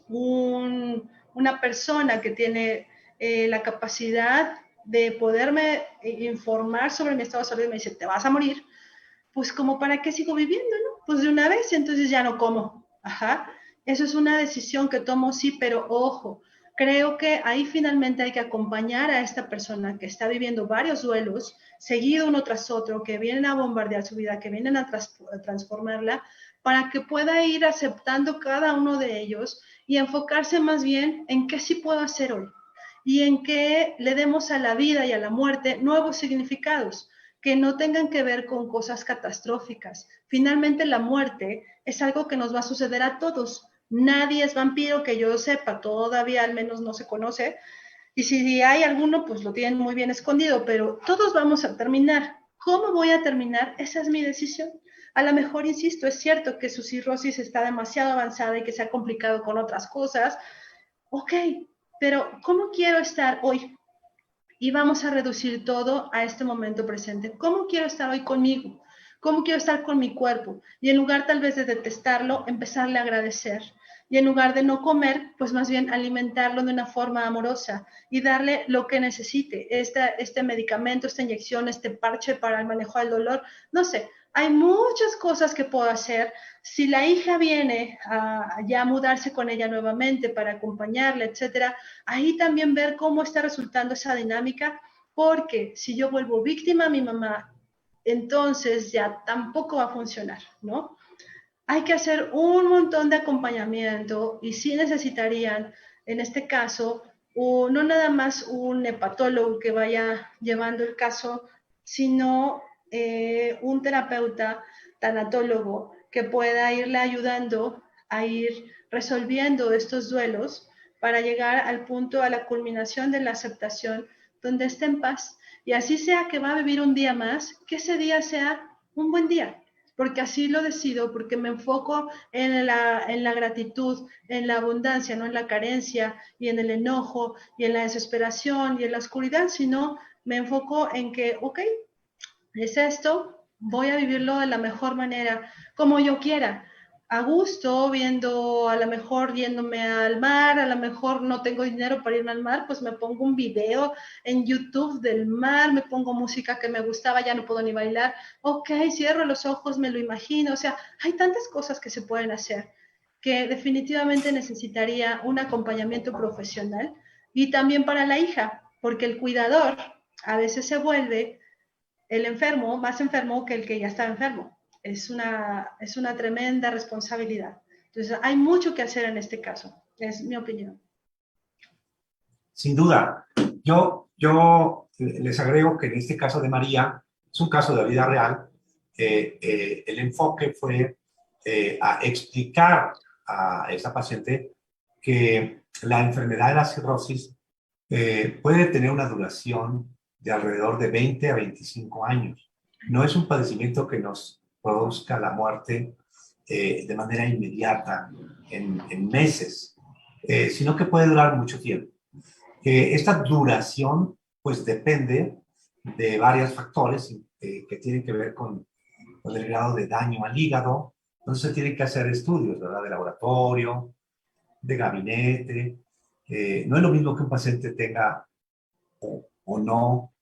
una persona que tiene la capacidad de poderme informar sobre mi estado de salud y me dice, te vas a morir, pues como para qué sigo viviendo, ¿no? Pues de una vez, entonces ya no como. Ajá. Eso es una decisión que tomo, sí, pero ojo, creo que ahí finalmente hay que acompañar a esta persona que está viviendo varios duelos, seguido uno tras otro, que vienen a bombardear su vida, que vienen a transformarla, para que pueda ir aceptando cada uno de ellos y enfocarse más bien en qué sí puedo hacer hoy y en que le demos a la vida y a la muerte nuevos significados que no tengan que ver con cosas catastróficas. Finalmente la muerte es algo que nos va a suceder a todos. Nadie es vampiro que yo sepa, todavía al menos no se conoce. Y si hay alguno, pues lo tienen muy bien escondido, pero todos vamos a terminar. ¿Cómo voy a terminar? Esa es mi decisión. A lo mejor, insisto, es cierto que su cirrosis está demasiado avanzada y que se ha complicado con otras cosas. Ok, pero ¿cómo quiero estar hoy? Y vamos a reducir todo a este momento presente. ¿Cómo quiero estar hoy conmigo? ¿Cómo quiero estar con mi cuerpo? Y en lugar tal vez de detestarlo, empezarle a agradecer. Y en lugar de no comer, pues más bien alimentarlo de una forma amorosa y darle lo que necesite, este medicamento, esta inyección, este parche para el manejo del dolor, no sé, hay muchas cosas que puedo hacer. Si la hija viene a ya mudarse con ella nuevamente para acompañarla, etcétera, ahí también ver cómo está resultando esa dinámica, porque si yo vuelvo víctima a mi mamá, entonces ya tampoco va a funcionar, ¿no? Hay que hacer un montón de acompañamiento y sí necesitarían, en este caso, no nada más un hepatólogo que vaya llevando el caso, sino un terapeuta tanatólogo que pueda irle ayudando a ir resolviendo estos duelos para llegar al punto, a la culminación de la aceptación, donde esté en paz. Y así sea que va a vivir un día más, que ese día sea un buen día, porque así lo decido, porque me enfoco en la gratitud, en la abundancia, no en la carencia y en el enojo y en la desesperación y en la oscuridad, sino me enfoco en que, ok, es esto, voy a vivirlo de la mejor manera, como yo quiera, a gusto, viendo, a lo mejor yéndome al mar, a lo mejor no tengo dinero para irme al mar, pues me pongo un video en YouTube del mar, me pongo música que me gustaba, ya no puedo ni bailar, ok, cierro los ojos, me lo imagino, o sea, hay tantas cosas que se pueden hacer que definitivamente necesitaría un acompañamiento profesional y también para la hija, porque el cuidador a veces se vuelve el enfermo, más enfermo que el que ya está enfermo. Es una tremenda responsabilidad. Entonces, hay mucho que hacer en este caso, es mi opinión. Sin duda. Yo Yo les agrego que en este caso de María, es un caso de la vida real, el enfoque fue a explicar a esa paciente que la enfermedad de la cirrosis puede tener una duración de alrededor de 20 a 25 años. No es un padecimiento que nos produzca la muerte de manera inmediata, en meses, sino que puede durar mucho tiempo. Esta duración pues depende de varios factores que tienen que ver con el grado de daño al hígado. Entonces se tienen que hacer estudios, ¿verdad? De laboratorio, de gabinete. No es lo mismo que un paciente tenga o no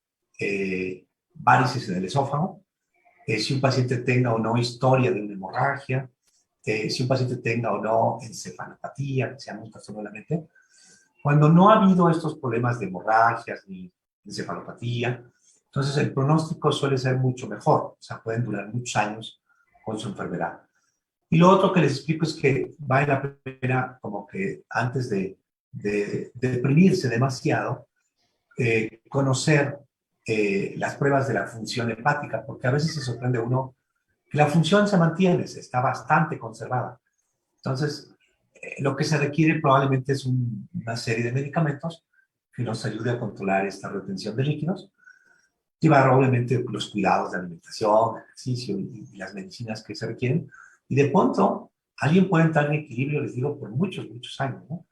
varices en el esófago, si un paciente tenga o no historia de una hemorragia, si un paciente tenga o no encefalopatía, que sea un trastorno de la mente. Cuando no ha habido estos problemas de hemorragias ni encefalopatía, entonces el pronóstico suele ser mucho mejor, o sea, pueden durar muchos años con su enfermedad. Y lo otro que les explico es que vale la pena, como que antes de deprimirse demasiado, conocer las pruebas de la función hepática, porque a veces se sorprende uno que la función se mantiene, está bastante conservada. Entonces, lo que se requiere probablemente es una serie de medicamentos que nos ayude a controlar esta retención de líquidos, llevar obviamente los cuidados de alimentación, ejercicio y las medicinas que se requieren, y de pronto alguien puede entrar en equilibrio, les digo, por muchos, muchos años, ¿no?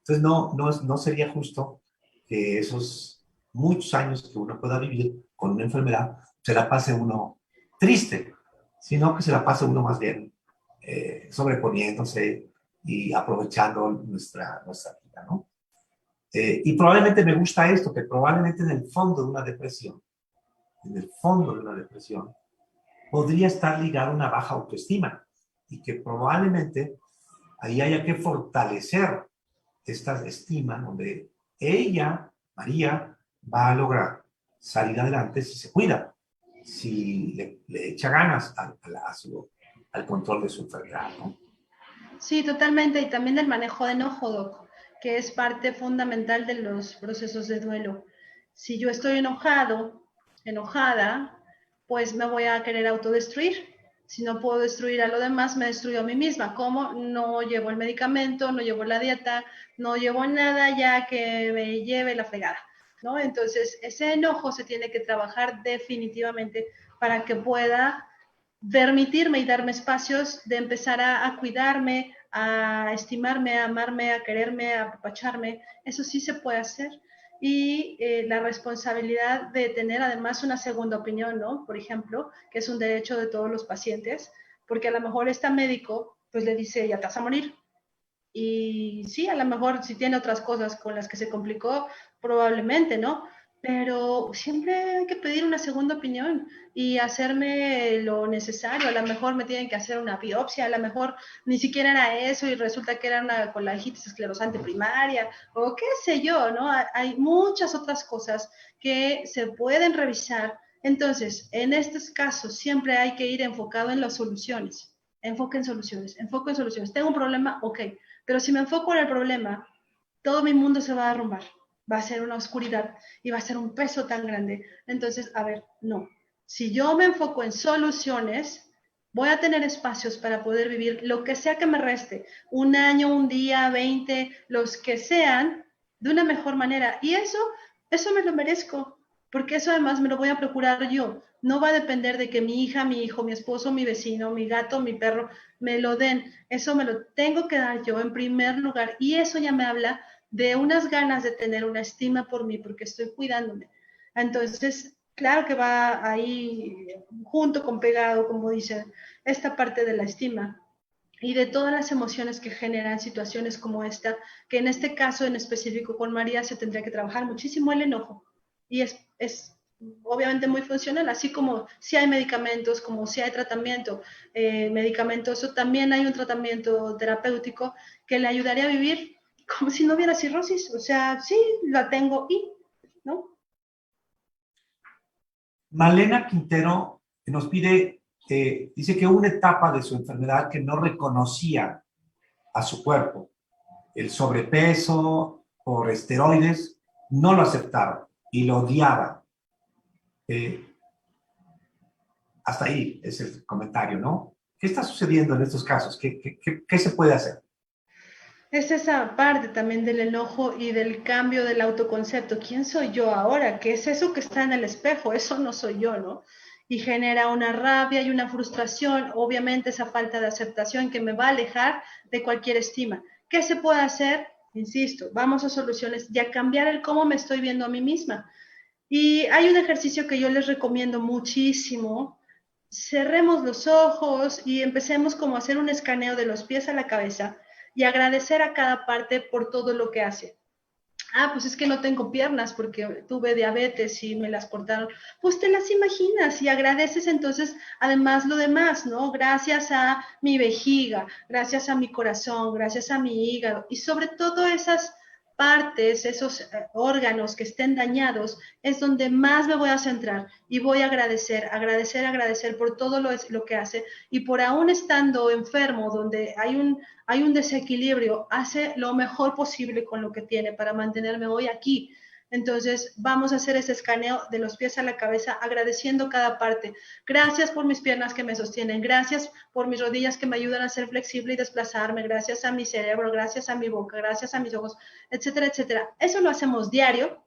Entonces no sería justo que esos muchos años que uno pueda vivir con una enfermedad se la pase uno triste, sino que se la pase uno más bien sobreponiéndose y aprovechando nuestra vida, ¿no? Y probablemente me gusta esto, que probablemente en el fondo de una depresión, podría estar ligada a una baja autoestima y que probablemente ahí haya que fortalecer esta estima donde ella, María, va a lograr salir adelante si se cuida, si le echa ganas al control de su enfermedad, ¿no? Sí, totalmente. Y también el manejo de enojo, Doc, que es parte fundamental de los procesos de duelo. Si yo estoy enojado, enojada, pues me voy a querer autodestruir. Si no puedo destruir a lo demás, me destruyo a mí misma. ¿Cómo? No llevo el medicamento, no llevo la dieta, no llevo nada ya que me lleve la fregada, ¿no? Entonces, ese enojo se tiene que trabajar definitivamente para que pueda permitirme y darme espacios de empezar a cuidarme, a estimarme, a amarme, a quererme, a apapacharme. Eso sí se puede hacer. Y la responsabilidad de tener además una segunda opinión, ¿no? Por ejemplo, que es un derecho de todos los pacientes, porque a lo mejor este médico pues le dice, ya te vas a morir. Y sí, a lo mejor si tiene otras cosas con las que se complicó, probablemente, ¿no? Pero siempre hay que pedir una segunda opinión y hacerme lo necesario. A lo mejor me tienen que hacer una biopsia, a lo mejor ni siquiera era eso y resulta que era una colangitis esclerosante primaria o qué sé yo, ¿no? Hay muchas otras cosas que se pueden revisar. Entonces, en estos casos siempre hay que ir enfocado en las soluciones. Enfoque en soluciones, enfoque en soluciones. Tengo un problema, ok, pero si me enfoco en el problema, todo mi mundo se va a derrumbar. Va a ser una oscuridad y va a ser un peso tan grande. Entonces, a ver, no. Si yo me enfoco en soluciones, voy a tener espacios para poder vivir lo que sea que me reste, un año, un día, 20, los que sean, de una mejor manera. Y eso me lo merezco, porque eso además me lo voy a procurar yo. No va a depender de que mi hija, mi hijo, mi esposo, mi vecino, mi gato, mi perro me lo den. Eso me lo tengo que dar yo en primer lugar. Y eso ya me habla de unas ganas de tener una estima por mí, porque estoy cuidándome. Entonces, claro que va ahí junto con pegado, como dicen, esta parte de la estima y de todas las emociones que generan situaciones como esta, que en este caso en específico con María se tendría que trabajar muchísimo el enojo. Y es obviamente muy funcional, así como si hay medicamentos, como si hay tratamiento medicamentoso, también hay un tratamiento terapéutico que le ayudaría a vivir como si no hubiera cirrosis. O sea, sí, la tengo y, ¿no? Malena Quintero nos pide, dice que hubo una etapa de su enfermedad que no reconocía a su cuerpo. El sobrepeso por esteroides no lo aceptaba. y lo odiaba. Hasta ahí es el comentario, ¿no? ¿Qué está sucediendo en estos casos? ¿Qué se puede hacer? Es esa parte también del enojo y del cambio del autoconcepto. ¿Quién soy yo ahora? ¿Qué es eso que está en el espejo? Eso no soy yo, ¿no? Y genera una rabia y una frustración, obviamente esa falta de aceptación que me va a alejar de cualquier estima. ¿Qué se puede hacer? Insisto, vamos a soluciones y a cambiar el cómo me estoy viendo a mí misma. Y hay un ejercicio que yo les recomiendo muchísimo. Cerremos los ojos y empecemos como a hacer un escaneo de los pies a la cabeza y agradecer a cada parte por todo lo que hace. Ah, pues es que no tengo piernas porque tuve diabetes y me las cortaron. Pues te las imaginas y agradeces entonces además lo demás, ¿no? Gracias a mi vejiga, gracias a mi corazón, gracias a mi hígado y sobre todo esas partes, esos órganos que estén dañados, es donde más me voy a centrar y voy a agradecer, agradecer, agradecer por todo lo que hace y por aún estando enfermo, donde hay un desequilibrio, hace lo mejor posible con lo que tiene para mantenerme hoy aquí. Entonces, vamos a hacer ese escaneo de los pies a la cabeza, agradeciendo cada parte. Gracias por mis piernas que me sostienen, gracias por mis rodillas que me ayudan a ser flexible y desplazarme, gracias a mi cerebro, gracias a mi boca, gracias a mis ojos, etcétera, etcétera. Eso lo hacemos diario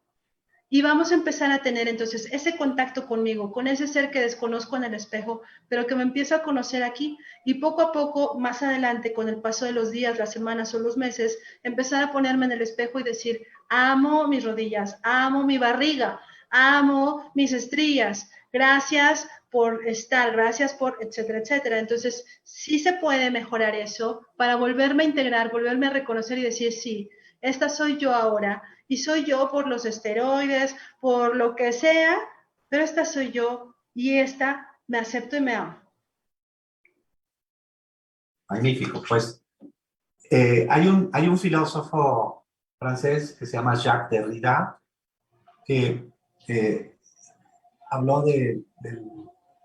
y vamos a empezar a tener entonces ese contacto conmigo, con ese ser que desconozco en el espejo, pero que me empiezo a conocer aquí y poco a poco, más adelante, con el paso de los días, las semanas o los meses, empezar a ponerme en el espejo y decir, amo mis rodillas, amo mi barriga, amo mis estrías, gracias por estar, gracias por, etcétera, etcétera. Entonces, sí se puede mejorar eso para volverme a integrar, volverme a reconocer y decir, sí, esta soy yo ahora, y soy yo por los esteroides, por lo que sea, pero esta soy yo y esta me acepto y me amo. Magnífico. Pues hay un filósofo francés que se llama Jacques Derrida que habló de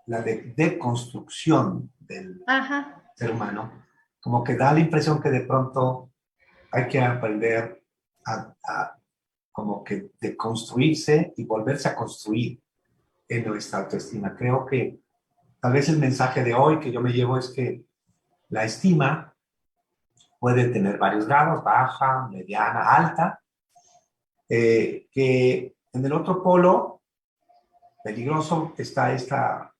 la deconstrucción del Ajá, ser humano, como que da la impresión que de pronto hay que aprender a como que deconstruirse y volverse a construir en nuestra autoestima. Creo que tal vez el mensaje de hoy que yo me llevo es que la estima puede tener varios grados, baja, mediana, alta, que en el otro polo peligroso está esta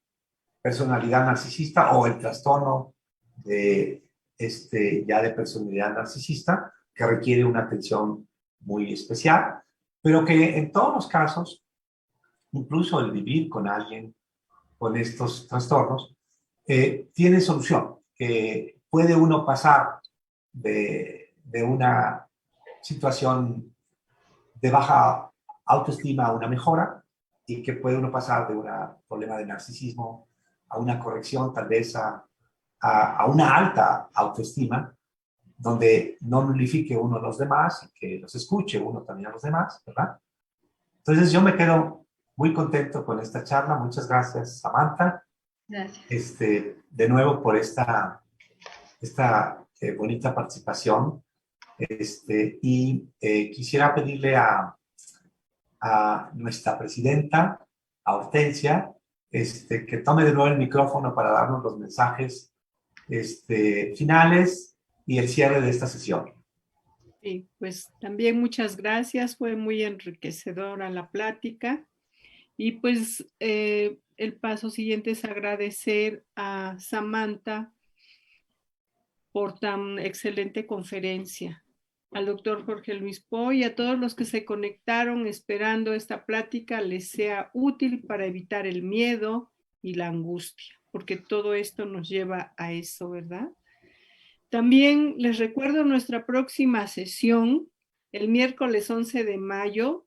personalidad narcisista o el trastorno de ya de personalidad narcisista que requiere una atención muy especial, pero que en todos los casos, incluso el vivir con alguien con estos trastornos, tiene solución, que puede uno pasar de una situación de baja autoestima a una mejora y que puede uno pasar de un problema de narcisismo a una corrección, tal vez a una alta autoestima, donde no nulifique uno a los demás y que los escuche uno también a los demás, ¿verdad? Entonces yo me quedo muy contento con esta charla. Muchas gracias, Samantha. gracias. De nuevo por esta bonita participación. Quisiera pedirle a nuestra presidenta, a Hortensia, que tome de nuevo el micrófono para darnos los mensajes finales y el cierre de esta sesión. Sí, pues también muchas gracias, fue muy enriquecedora la plática y pues el paso siguiente es agradecer a Samantha por tan excelente conferencia, al doctor Jorge Luis Poy y a todos los que se conectaron esperando esta plática les sea útil para evitar el miedo y la angustia, porque todo esto nos lleva a eso, ¿verdad? También les recuerdo nuestra próxima sesión, el miércoles 11 de mayo,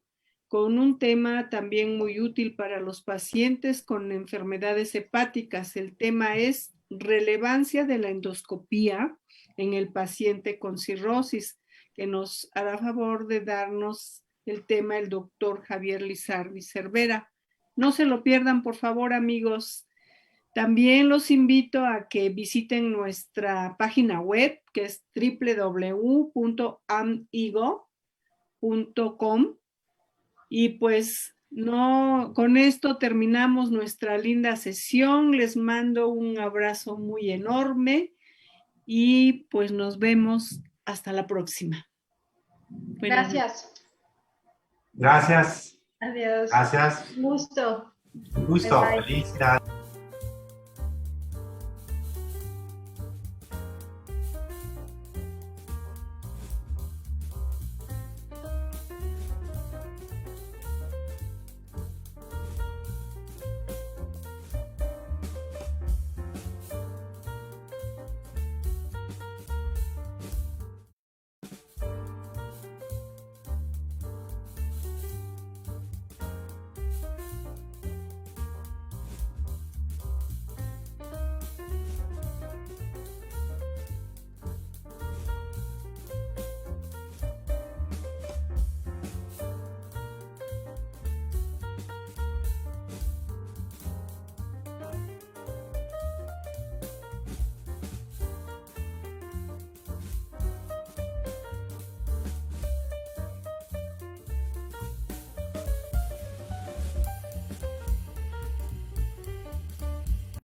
con un tema también muy útil para los pacientes con enfermedades hepáticas. El tema es relevancia de la endoscopía en el paciente con cirrosis, que nos hará favor de darnos el tema el doctor Javier Lizardi Cervera. No se lo pierdan, por favor, amigos. También los invito a que visiten nuestra página web, que es www.amigo.com, y pues No, con esto terminamos nuestra linda sesión. Les mando un abrazo muy enorme y pues nos vemos hasta la próxima. Buenas noches. Gracias. Gracias. Adiós. Gracias. Gusto. Gusto. Bye, bye. Felicidades.